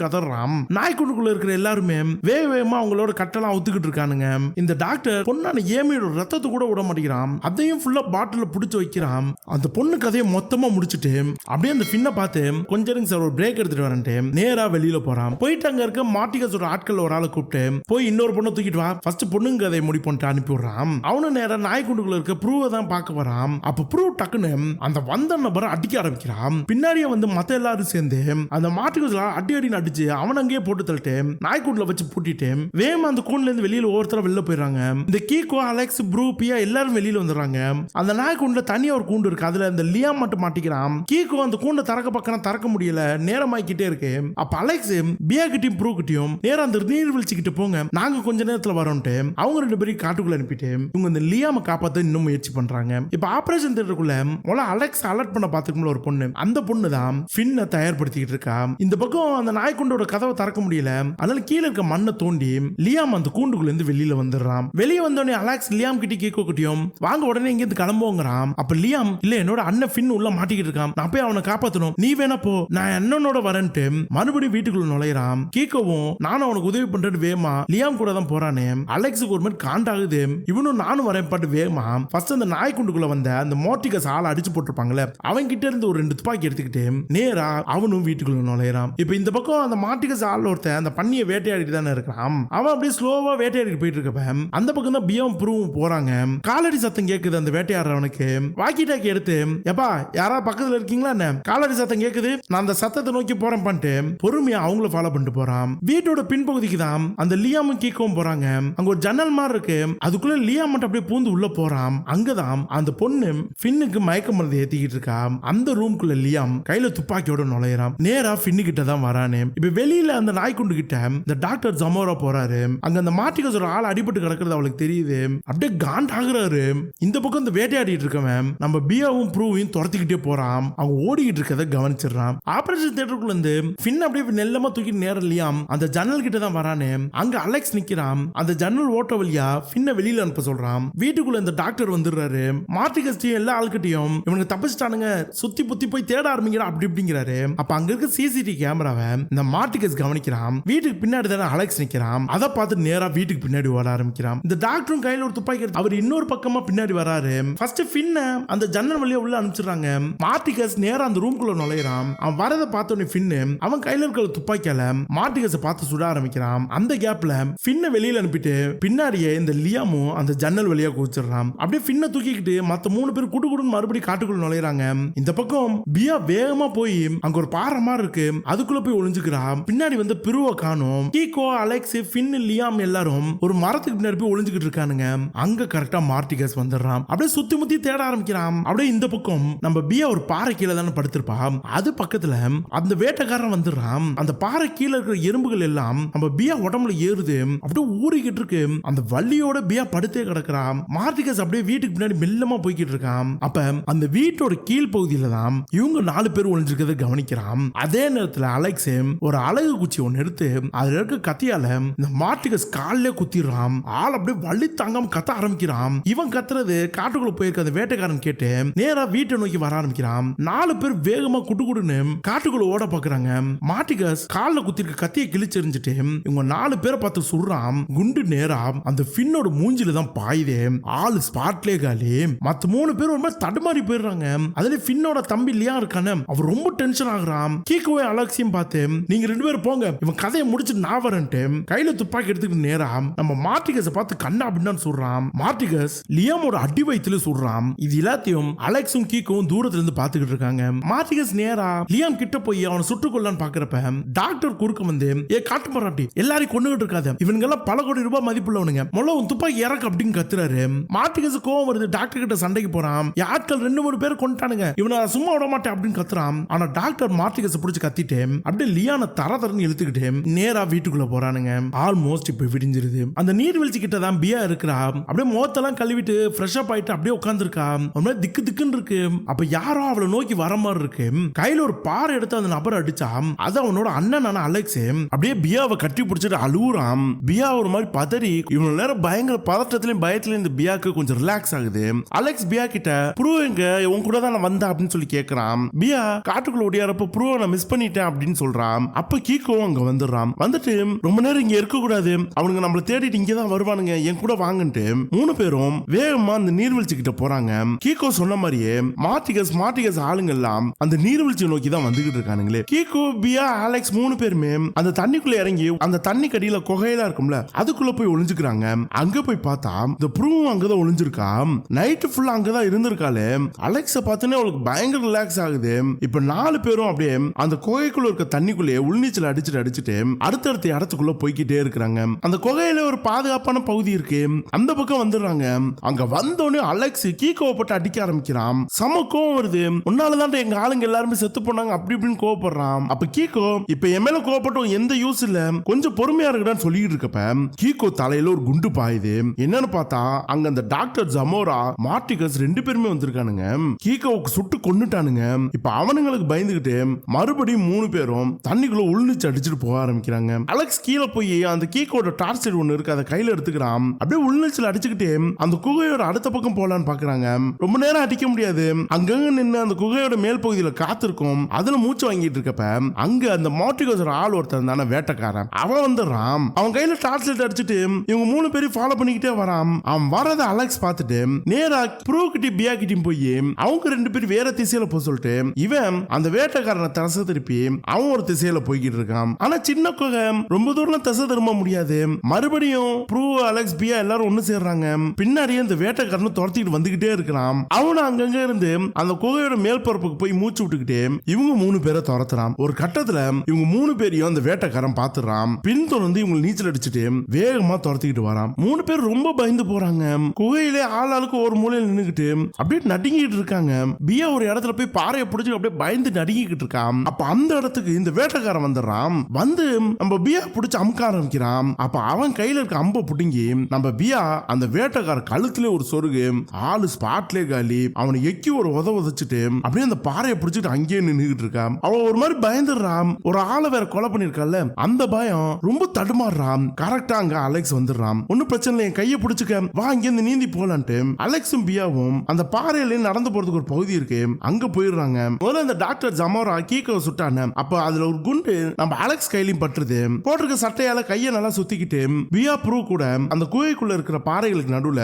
கதறான். நாய்க்குண்டுக்குள்ள இருக்கிற எல்லாருமே வேகமா அவங்களோட கட்டெல்லாம் அவுத்துக்கிட்டு இருக்கானுங்க. இந்த டாக்டர் பொண்ணான ஏமியோட ரத்தத்தை கூட விட மாட்டேங்கிறான். அதையும் ஃபுல்லா பாட்டில புடிச்சு வைக்கிறான். அந்த பொண்ணு கதையை மொத்தமா முடிச்சுட்டு அப்படியே அந்த ஃபின்னை பார்த்து கொஞ்சம் சார் ஒரு பிரேக் எடுத்துட்டு வரேன்ட்டு நேரா வெளியில போறான். போயிட்டு அங்க இருக்க மார்டிகஸோட ஆட்கள் ஒரு ஆளை கூப்பிட்டு போய் இன்னொரு பொண்ணை தூக்கிட்டு வா, ஃபர்ஸ்ட் பொண்ணுங்க கதையை முடிப்போன்ட்டு அனுப்பி விடுறான். அவனும் நேரா நாய்க்குண்டுக்குள்ள இருக்க ப்ரூவை தான் பார்க்க வரான். அப்ப ப்ரூ டக்குன்னு அந்த வந்த நபரை அடிக்க ஆரம்பிக்கிறான். பின்னாடியே வந்து மத்த எல்லாரும் சேர்ந்து அந்த மார்டிகஸ்ல அடின்னு அடிச்சு அவன் அங்கேயே போட்டு தள்ளிட்டு நாய்க்குண்டுல வச்சு பூட்டிட்டு வேமா அந்த கூண்டுல இருந்து வெளியில ஒவ்வொருத்தர வெளில போயிடுறாங்க. இந்த கீகோ, அலெக்ஸ், ப்ரூ, பியா எல்லாரும் வெளியில வந்துடுறாங்க. அந்த நாய்க்குண்டுல தனியா ஒரு கூண்டு இருக்கு. அதுல அந்த லியா மட்டும் மாட்டிக்கிறான். கீகோ அந்த கூண்டை திறக்க முடியல, நேரமாக்கிட்டே இருக்கு. அப்ப அலெக்ஸ் பியா கிட்டையும் ப்ரூ கிட்டையும் நேரம் அந்த நீர்வீழ்ச்சி கிட்ட போங்க, நாங்க கொஞ்ச நேரத்துல வரோம்ட்டு அவங்க ரெண்டு பேரும் காட்டுக்குள்ள அனுப்பிட்டு இவங்க இந்த லியாம காப்பாத்த இன்னும் முயற்சி பண்றாங்க. இப்ப ஆபரேஷன் தியேட்டருக்குள்ள அலெக்ஸ் அலர்ட் பண்ண பாத்துக்குள்ள ஒரு பொண்ணு, அந்த பொண்ணு தான் ஃபின்னை தயார்படுத்திக்கிட்டு இருக்கா. இந்த பக்கம் அந்த நாய்க்குண்டோட கதவை திறக்க முடியல. அதனால கீழே இருக்க மண்ணை தோண்டி லியாம் அந்த கூண்டுக்குள்ள இருந்து வெளியில வந்துடுறான். வெளியே வந்தோடனே அலெக்ஸ் லியாம் கிட்ட கீகோ கிட்டியும் வாங்க உடனே இங்க இருந்து கிளம்புங்கிறான். அப்ப லியாம் இல்ல என்னோட அண்ணன் ஃபின் உள்ள மாட்டிக்கிட்டு இருக்கான், நான் போய் அவனை காப்பாத்தணும், நீ வேணா போ, நான் அண்ணனோட வரேன்ட்டு மறுபடியும் வீட்டுக்குள்ள நுழையிறான். கீகோவும் நானும் அவனுக்கு உதவி பண்றது வேமா லியாம் கூட தான் போறானே. அலெக்ஸுக்கு ஒரு மாதிரி காண்டாகுது. இவனும் நானும் வரேன் பாட்டு வேமா ஃபர்ஸ்ட் அந்த நாய்க்குண்டுக்குள்ள வந்த அந்த மோர்டிகஸ் ஆளை அடிச்சு போட்டிருப்பாங்களே அவன் கிட்ட இருந்து ஒரு 2 துப்பாக்கி எடுத்துக்கிட்டு நேரா அவனும் வீட்டுக்குள்ள நுழையிறான். இப்ப இந்த பக்கம் அந்த மார்டிகஸ் ஆள் ஒருத்தன் அந்த பண்ணியை வேட்டையாடிட்டு தானே இருக்கான். அவன் அப்படியே ஸ்லோவா வேட்டையாடிட்டு போயிட்டு இருக்கப்ப அந்த பக்கம் தான் பியாவும் ப்ரூவும் போறாங்க. காலடி சத்தம் கேக்குது அந்த வேட்டையாடுறவனுக்கு. வாக்கி டாக்கி எடுத்து எப்பா யாராவது பக்கத்துல இருக்கீங்களா என்ன, காலடி சத்தம் கேக்குது, நான் அந்த சத்தத்தை நோக்கி போறேன் பண்ணிட்டு பொறுமையா அவங்கள ஃபாலோ பண்ணிட்டு போறான். வீட்டோட பின்பகுதிக்கு தான் அந்த லியாமும் கீக்கவும் போறாங்க. அங்க ஒரு ஜன்னல் மாதிரி இருக்கு. அதுக்குள்ள லியாம் மட்டும் அப்படியே பூந்து உள்ள போறான். அங்கதான் அந்த பொண்ணு ஃபின்னுக்கு மயக்க மருந்து ஏத்திக்கிட்டு இருக்கா. அந்த ரூம்குள்ள லியாம் கையில துப்பாக்கியோட நுழையறான். நேரா ஃபின்னு கிட்ட தான் வரானே. இப்ப வெளியில அந்த நாய்க்குண்டு கிட்ட இந்த டாக்டர் ஜமோரா போறாரு. அங்க அந்த மார்டிகஸ் ஒரு ஆள் அடிபட்டு கிடக்குறது அவளுக்கு தெரியுது. அப்படியே காண்ட் ஆகுறாரு. இந்த பக்கம் இந்த வேட்டையாடிட்டு இருக்கவன் நம்ம பியாவும் ப்ரூவையும் துரத்திக்கிட்டே போறான். அவங்க ஓடிக்கிட்டு இருக்கதை கவனிச்சிடறான். ஆபரேஷன் தியேட்டருக்குள்ள இருந்து ஃபின் அப்படியே நெல்லமா தூக்கி நேரம் லியாம் அந்த ஜன்னல் கிட்ட தான் வரானே. அங்க அலெக்ஸ் நிக்கிறான். அந்த ஜன்னல் ஓட்ட வழியா ஃபின்னை வெளியில அனுப்ப சொல்றான். வீட்டுக்குள்ள இந்த டாக்டர் வந்துடுறாரு. மார்டிகஸ்டையும் எல்லா ஆள்கிட்டையும் இவனுக்கு தப்பிச்சிட்டானுங்க, சுத்தி புத்தி போய் தேட ஆரம்பிக்கிறான் அப்படி இப்படிங்கிறாரு. அப்ப அங்க இருக்க சிசிடிவி கேமராவை இந்த மார்டிகஸ் கவனிக்கிறான். வீட்டுக்கு பின்னாடி தானே அலெக்ஸ் நிக்கிறான். அதை பார்த்து நேரா வீட்டுக்கு பின்னாடி ஓட ஆரம்பிக்கிறான். இந்த டாக்டரும் கையில ஒரு துப்பாக்கி எடுத்து அவர் இன்னொரு பக்கமா பின்னாடி வராரு. ஃபர்ஸ்ட் ஃபின்னை அந்த ஜன்னல் வழியா உள்ள அனுப்பிச்சிடுறாங்க. மார்டிகஸ் நேரா அந்த ரூம்குள்ள நுழையிறான். அவன் வரதை பார்த்தோன்னே ஃபின்னு அவன் கையில இருக்கிற துப்பாக்கியால மார்டிகஸை பார்த்து சுட ஆரம்பிக்கிறான். அந்த கேப்ல ஃபின்னை வெளியில அனுப்பிட்டு பின்னாடியே இந்த லியாமும் அந்த ஜன்னல் வழியா குதிச்சிடுறான். அப்படியே ஃபின்னை தூக்கிக்கிட்டு மத்த 3 பேர் குடுகுடுன்னு மறுபடியும் காட்டுக்குள்ள நுழையிறாங்க. இந்த பக்கம் பியா வேகமா போய் அங்க ஒரு பாறை மாதிரி இருக்கு, அதுக்குள்ள போய் ஒளிஞ்சுக்கிறான். பின்னாடி வந்து பிருவை காணும். கீகோ, அலெக்ஸ், ஃபின், லியாம் எல்லாரும் ஒரு மரத்துக்கு பின்னாடி போய் ஒளிஞ்சுக்கிட்டு இருக்கானுங்க. அங்க கரெக்டா மார்டிகஸ் வந்துடுறான். அப்படியே சுத்தி முத்தி தேட ஆரம்பிக்கிறான். அப்படியே இந்த பக்கம் நம்ம பியா ஒரு பாறை கீழே தானே படுத்திருப்பான். அது பக்கத்துல அந்த வேட்டைக்காரன் வந்துடுறான். அந்த பாறை கீழே இருக்கிற எறும்புகள் எல்லாம் நம்ம பியா உடம்புல ஏறுது. அப்படியே ஊறிக்கிட்டு இருக்கு. அந்த வள்ளியோட பியா படுத்தே கிடக்குறான். மார்டிகஸ் அப்படியே வீட்டுக்கு பின்னாடி மெல்லமா போய்கிட்டு இருக்கான். அப்ப அந்த வீட்டோட கீழ் பகுதியில தான் இவங்க 4 பேர் ஒளிஞ்சிருக்கிறத கவனிக்கிறான். அதே நேரத்துல அலெக்ஸ் ஒரு அழகு குச்சி ஒன்னு எடுத்து அதுல இருக்க கத்தியால இந்த மார்டிகஸ் காலிலே குத்திடுறான். ஆள் அப்படியே வள்ளி தாங்காம கத்த ஆரம்பிக்கிறான். இவன் கத்துறது காட்டுக்குள்ள போயிருக்க அந்த வேட்டைக்காரன் கேட்டு நேரா வீட்டை நோக்கி வர ஆரம்பிக்கிறான். 4 பேர் வேகமா குடுகுடுன்னு காட்டுக்குள்ள ஓட பாக்குறாங்க. மார்டிகஸ் காலில் குத்திருக்க கத்தியை கிழிச்செறிஞ்சிட்டு இவங்க 4 பேரை பார்த்து சுடுறான். குண்டு நேரா அந்த ஃபின்னோட மூஞ்சில தான் பாயுதே. ஆளு ஸ்பாட்லே காலி. மத்த 3 பேர் ரொம்ப தடுமாறி போயிடுறாங்க. அதுல ஃபின்னோட தம்பி லியா இருக்கானே, அவர் ரொம்ப டென்ஷன் ஆகுறான். கீகோவை அலெக்ஸையும் பார்த்து நீங்க 2 பேரும் போங்க, இவன் கதையை முடிச்சு நான் வரேன்ட்டு கையில துப்பாக்கி எடுத்துக்கிட்டு நேரா நம்ம மார்டிகஸை பார்த்து கண்ணா அப்படின்னு சொல்றான். மார்டிகஸ் லியாமோட அடி வயித்துல சொல்றான். இது எல்லாத்தையும் அலெக்ஸும் கீகோவும் தூரத்துல இருந்து பாத்துக்கிட்டு இருக்காங்க. மார்டிகஸ் நேரா லியாம் கிட்ட போய் அவனை சுட்டுக்கொள்ளான்னு பாக்குறப்ப டாக்டர் குறுக்க வந்து காட்டு மராட்டி எல்லாரையும் கொண்டுகிட்டு இருக்காது, இவங்க எல்லாம் பல கோடி ரூபாய் மதிப்புள்ளவனுங்க, முதல்ல உன் துப்பாக்கி இறக்கு அப்படின்னு கத்துறாரு. மார்டிகஸ் கோவம் வருது. டாக்டர் கிட்ட சண்டைக்கு போறான். ஆட்கள் 2-3 பேர் கொண்டானுங்க, இவனை சும்மா விட மாட்டேன் அப்படின்னு கத்துறான். ஆனா டாக்டர் மார்டிகஸ் பிடிச்சு கத்திட்டு அப்படியே லியானை தரன்னு இழுத்துக்கிட்டு நேரா வீட்டுக்குள்ள போறானுங்க. ஆல்மோஸ்ட் இப்ப விடிஞ்சிருது. அந்த நீர்வீழ்ச்சி கிட்ட தான் பியா இருக்கிறா. அப்படியே மோத்தெல்லாம் கழுவிட்டு போயிட்டு ஃப்ரெஷ் அப் ஆயிட்டு அப்படியே உட்காந்துருக்கா. ஒரு மாதிரி திக்கு திக்குன்னு இருக்கு. அப்ப யாரோ அவளை நோக்கி வர மாதிரி இருக்கு. கையில ஒரு பாறை எடுத்து அந்த நபர் அடிச்சா. அது அவனோட அண்ணன் அலெக்ஸ். அப்படியே பியாவை கட்டி பிடிச்சிட்டு அழுகுறான். பியா ஒரு மாதிரி பதறி இவ்வளவு நேரம் பயங்கர பதட்டத்திலையும் பயத்திலையும் இந்த பியாக்கு கொஞ்சம் ரிலாக்ஸ் ஆகுது. அலெக்ஸ் பியா கிட்ட ப்ரூ எங்க உன் கூட தான் நான் வந்தேன் அப்படின்னு சொல்லி கேட்கறான். பியா காட்டுக்குள்ள ஓடியாரப்ப ப்ரூவை நான் மிஸ் பண்ணிட்டேன் அப்படின்னு சொல்றான். அப்ப கீகோ அங்க வந்துடுறான். வந்துட்டு ரொம்ப நேரம் இங்க இருக்க கூடாது, அவனுங்க நம்மள தேடிட்டு இங்கதான் வருவானுங்க, என் கூட வாங்கன்ட்டு 3 பேரும் வேகமா அந்த நீர்வீழ்ச்சி கிட்ட போறாங்க. கீகோ சொன்ன மாதிரியே மார்டிகஸ் ஆளுங்க எல்லாம் அந்த நீர்வீழ்ச்சி நோக்கி தான் வந்துகிட்டு இருக்கானுங்களே. கீகோ பியா அலெக்ஸ் 3 பேருமே அந்த தண்ணிக்குள்ள இறங்கி அந்த தண்ணி கடியில குகையெல்லாம் இருக்கும்ல அதுக்குள்ள போய் ஒளிஞ்சுக்கிறாங்க. அங்க போய் பார்த்தா இந்த ப்ரூவும் அங்கதான் ஒளிஞ்சிருக்கா. நைட்டு ஃபுல்லா அங்கதான் இருந்திருக்காளே. அலெக்ஸ பார்த்தனே அவளுக்கு பயங்கர ரிலாக்ஸ் ஆகுது. இப்ப 4 பேரும் அப்படியே அந்த குகைக்குள்ள இருக்க தண்ணிக்குள்ளே உள்நீச்சல் அடிச்சுட்டு அடுத்தடுத்த இடத்துக்குள்ள போய்கிட்டே இருக்கிறாங்க. அந்த குகையில ஒரு பாதுகாப்பான பகுதி இருக்கு, அந்த பக்கம் வந்துடுறாங்க. அங்க வந்தோடனே அலெக்ஸ் கீகோவை போட்டு அடிக்க ஆரம்பிக்கிறான். சம கோவம் வருது. உன்னாலதான் எங்க ஆளுங்க எல்லாருமே செத்து போனாங்க அப்படி இப்படின்னு கோவப்படுறான். அப்ப கீகோ இப்ப என் மேல கோவப்பட்டோம் எந்த யூஸ் இல்ல, கொஞ்சம் பொறுமையா இருக்கடான்னு சொல்லிட்டு இருக்கப்ப கீகோ தலையில ஒரு குண்டு பாயுது. என்னன்னு பார்த்தா அங்க அந்த டாக்டர் ஜமோரா மார்டிகஸ் 2 பேருமே வந்திருக்கானுங்க. கீகோவுக்கு சுட்டு கொன்னுட்டானுங்க. இப்ப அவனுங்களுக்கு பயந்துகிட்டு மறுபடியும் 3 பேரும் தண்ணிக்குள்ள உள்நீச்சு அடிச்சுட்டு போக ஆரம்பிக்கிறாங்க. அலெக்ஸ் கீழே போய் அந்த கீகோட டார்ச் லைட் ஒண்ணு இருக்கு அதை கையில எடுத்துக்கிறான். அப்படியே உள்நீச்சல் அடிச்சுக்கிட்டே அந்த குகையோட அடுத்த பக்கம் போலான்னு பாக்குறாங்க. ரொம்ப நேரம் அடிக்க முடியாது. அங்கங்க நின்று அந்த குகையோட மேல் பகுதியில காத்திருக்கும். அதுல மூச்சு வாங்கிட்டு இருக்கப்ப அங்க அந்த மார்டிகஸ் ஆள் ஒருத்தர் தானே வேட்டைக்காரன், அவன் வந்துடுறான். அவன் கையில டார்ச் லைட் அடிச்சுட்டு இவங்க 3 பேரும் ஃபாலோ பண்ணிக்கிட்டே வரான். அவன் வரத அலெக்ஸ் பார்த்துட்டு நேரா ப்ரூ கிட்டி பியா கிட்டியும் போய் அவங்க 2 பேரும் வேற திசையில போக சொல்லிட்டு இவன் அந்த வேட்டைக்காரனை தசை திருப்பி அவன் ஒரு திசையில போய்கிட்டு இருக்கான். ஆனா சின்ன குகை ரொம்ப தூரம் தசை திரும்ப முடியாது. மறுபடியும் ப்ரூ அலெக்ஸ் பியா எல்லாரும் ஒண்ணு சேர்றாங்க. பின்னாடியே அந்த வேட்டைக்காரனை துரத்திட்டு வந்துகிட்டே இருக்கிறான். அவனும் அங்கங்க இருந்து அந்த குகையோட மேல் பரப்புக்கு போய் மூச்சு விட்டுக்கிட்டே இவங்க 3 பேரை துரத்துறான். ஒரு கட்டத்துல இவங்க 3 பேரையும் அந்த வேட்டைக்காரன் பாத்துறான். பின்தொடர்ந்து இவங்க நீச்சல் அடிச்சுட்டு வேகமா துரத்திக்கிட்டு வரான். 3 பேர் ரொம்ப பயந்து போறாங்க. குகையிலே ஆளாளுக்கு ஒரு மூலையில நின்னுக்கிட்டு அப்படியே நடுங்கிட்டு இருக்காங்க. பியா ஒரு இடத்துல போய் பாறையை பிடிச்சு அப்படியே பயந்து நடுங்கிட்டு இருக்கான். அப்ப அந்த இடத்துக்கு இந்த வேட்டைக்காரன் வந்துடுறான். வந்து நம்ம பியா பிடிச்சு அமுக்க ஆரம்பிக்கிறான். அப்ப அவன் கையில இருக்க அம்பை புடுங்கி நம்ம பியா அந்த வேட்டைக்கார கழுத்துல ஒரு சொருகு, ஆளு ஸ்பாட்லே காலி. அவனை எக்கி ஒரு உதச்சிட்டு அப்படியே அந்த பாறையை பிடிச்சிட்டு அங்கேயே நின்னுகிட்டு இருக்கான். அவன் ஒரு மாதிரி பயந்துடுறான். ஒரு ஆளை வேற கொலை பண்ணிருக்கான்ல அந்த பயம் ரொம்ப தடுமாறுறான். கரெக்டா அங்க அலெக்ஸ் வந்துடுறான். ஒன்னும் பிரச்சனை இல்லை, என் கையை பிடிச்சுக்க, வா இங்க இருந்து நீந்தி போலான்ட்டு அலெக்ஸும் பியாவும் அந்த பாறையில நடந்து போறதுக்கு ஒரு பகுதி இருக்கு அங்க போயிடுறாங்க. முதல்ல அந்த டாக்டர் ஜமோரா கீகோ சுட்டான. அப்ப அதுல ஒரு குண்டு நம்ம அலெக்ஸ் கையிலையும் பட்டுருது. போட்டிருக்க சட்டையால கையை நல்லா சுத்திக்கிட்டு பியா ப்ரூ கூட அந்த குகைக்குள்ள இருக்கிற பாறைகளுக்கு நடுவுல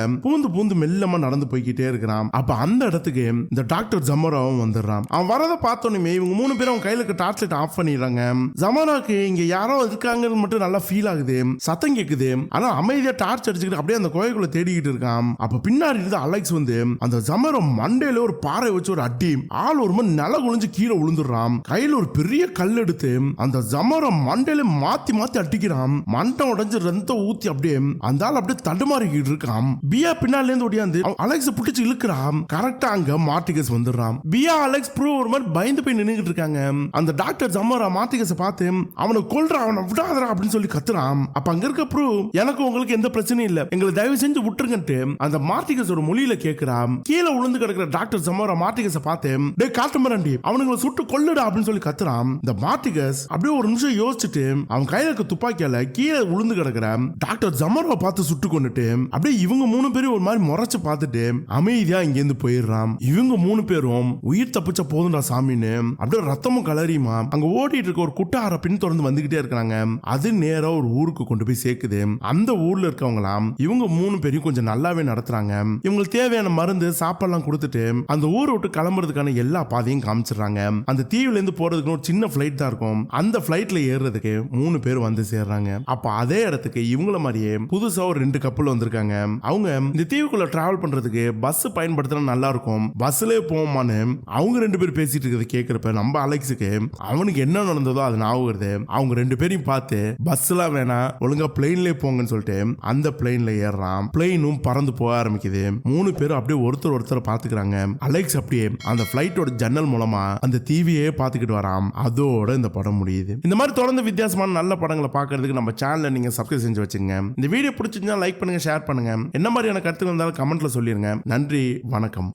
பூந்து மெல்லமா நடந்து போய்கிட்டே இருக்கிறான். அப்ப அந்த இடத்துக்கு இந்த டாக்டர் ஜமோராவும் வந்துடுறான். அவன் வரத பார்த்தோன்னே இவங்க 3 பேரும் அவன் கையில டார்ச் லைட் ஆஃப் பண்ணிடுறாங்க. ஜமோராக்கு இங்க யாரோ இருக்காங்கன்னு மட்டும் நல்லா ஃபீல் ஆகுது. சத்தம் கேக்குது. ஆனா அமைதியா டார்ச் அடிச்சுக்கிட்டு அப்படியே அந்த குகைக்குள்ள தேடிக்கிட்டு இருக்கான். அப்ப பின்னாடி இருந்து அலெக்ஸ் வந்து அந்த ஜமோரா மண்டையில ஒரு பாறை வச்சு ஒரு அடி, ஆள் ஒரு மாதிரி நில குளிஞ்சு கீழே விழுந்துடுறான். கையில ஒரு பெரிய கல் எடுத்து அந்த ஜமோரா மண்டையில மாத்தி அடிக்கிறான். மண்டை உடைஞ்சு ரத்தம் ஊத்தி அப்படியே அந்த ஆள் அப்படியே தடுமாறிக்கிட்டு இருக்கான். பியா பின்னால இருந்து ஓடியாந்து அலெக்ஸ் புடிச்சு இழுக்கிறான். கரெக்டா அங்க மார்டிகஸ் வந்துடுறான். பியா அலெக்ஸ் ப்ரூ ஒரு மாதிரி பயந்து போய் நின்னுகிட்டு இருக்காங்க. அந்த டாக்டர் ஜமோரா மார்டிகஸ் பார்த்து அவனை கொல்றா, அவனை விடாதரா அப்படின்னு சொல்லி கத்துறான். அப்ப அங்க இருக்க ப்ரூ எனக்கு உங்களுக்கு எந்த பிரச்சனையும் இல்ல, எங்களை தயவு செஞ்சு விட்டுருங்கன்ட்டு அந்த மார்டிகஸோட மொழியில கேட்கிறான். கீழே விழுந்து கிடக்கிற டாக்டர் ஜமோரா மார்டிகஸை பார்த்து டேய் காட்டுமரண்டி அவனுங்களை சுட்டு கொல்லுடா அப்படின்னு சொல்லி கத்துறான். இந்த மார்டிகஸ் அப்படியே ஒரு நிமிஷம் யோசிச்சுட்டு அவன் கையில இருக்க துப்பாக்கியால கீழே விழுந்து கிடக்கிற டாக்டர் ஜமோராவை பார்த்து சுட்டு கொண்டுட்டு அப்படியே இவங்க 3 பேரும் ஒரு மாதிரி முறைச்சு பார்த்துட்டு அமைதியா இங்க இருந்து போயிடுறான். இவங்க 3 பேரும் உயிர் தப்பிச்ச போதும்டா சாமின்னு அப்படியே ரத்தமும் கலரியுமா அங்க ஓடிட்டு இருக்க ஒரு குட்டார பின் தொடர்ந்து வந்துகிட்டே இருக்காங்க. அது நேரா ஒரு ஊருக்கு கொண்டு போய் சேர்க்குது. அந்த ஊர்ல இருக்கவங்களாம் இவங்க 3 பேரையும் கொஞ்சம் நல்லாவே நடத்துறாங்க. இவங்களுக்கு தேவையான மருந்து சாப்பாடுலாம் கொடுத்துட்டு அந்த ஊரை விட்டு கிளம்புறதுக்கான எல்லா பாதையும் காமிச்சிடுறாங்க. அந்த தீவுல இருந்து போறதுக்கு ஒரு சின்ன பிளைட் தான் இருக்கும். அந்த பிளைட்ல ஏறுறதுக்கு 3 பேர் வந்து சேர்றாங்க. அப்ப அதே இடத்துக்கு இவங்கள மாதிரியே புதுசா ஒரு 2 கப்பல் வந்திருக்காங்க. அவங்க இந்த தீவுக்குள்ள டிராவல் பண்றதுக்கு பஸ் பயன்படுத்தினா நல்லா இருக்கும், பஸ்லயே போமான்னு அவங்க 2 பேர் பேசிட்டு இருக்கிறத கேட்கிறப்ப நம்ம அலெக்ஸுக்கு அவனுக்கு என்ன நடந்ததோ அது ஞாபகம் வருது. அவங்க 2 பேரையும் பார்த்து பஸ்லாம் வேணா ஒழுங்கா பிளைன்லயே போங்கன்னு சொல்லிட்டு அந்த பிளைன்ல ஏறான். பிளைனும் பறந்து போக ஆரம்பிக்குது. 3 பேரும் அப்படியே ஒருத்தர் பாத்துக்கிறாங்க. அலெக்ஸ் அப்படியே அந்த பிளைட்டோட ஜன்னல் மூலமா அந்த தீவியே பாத்துக்கிட்டு வரான். அதோட இந்த படம் முடியுது. இந்த மாதிரி தொடர்ந்து வித்தியாசமான நல்ல படங்களை பார்க்கிறதுக்கு நம்ம சேனலை நீங்க சப்ஸ்கிரைப் செஞ்சு வச்சுங்க. இந்த வீடியோ பிடிச்சிருந்தா லைக் பண்ணுங்க, ஷேர் பண்ணுங்க. என்ன மாதிரியான கருத்துக்கள் இருந்தாலும் கமெண்ட்ல சொல்லிருங்க. நன்றி, வணக்கம்.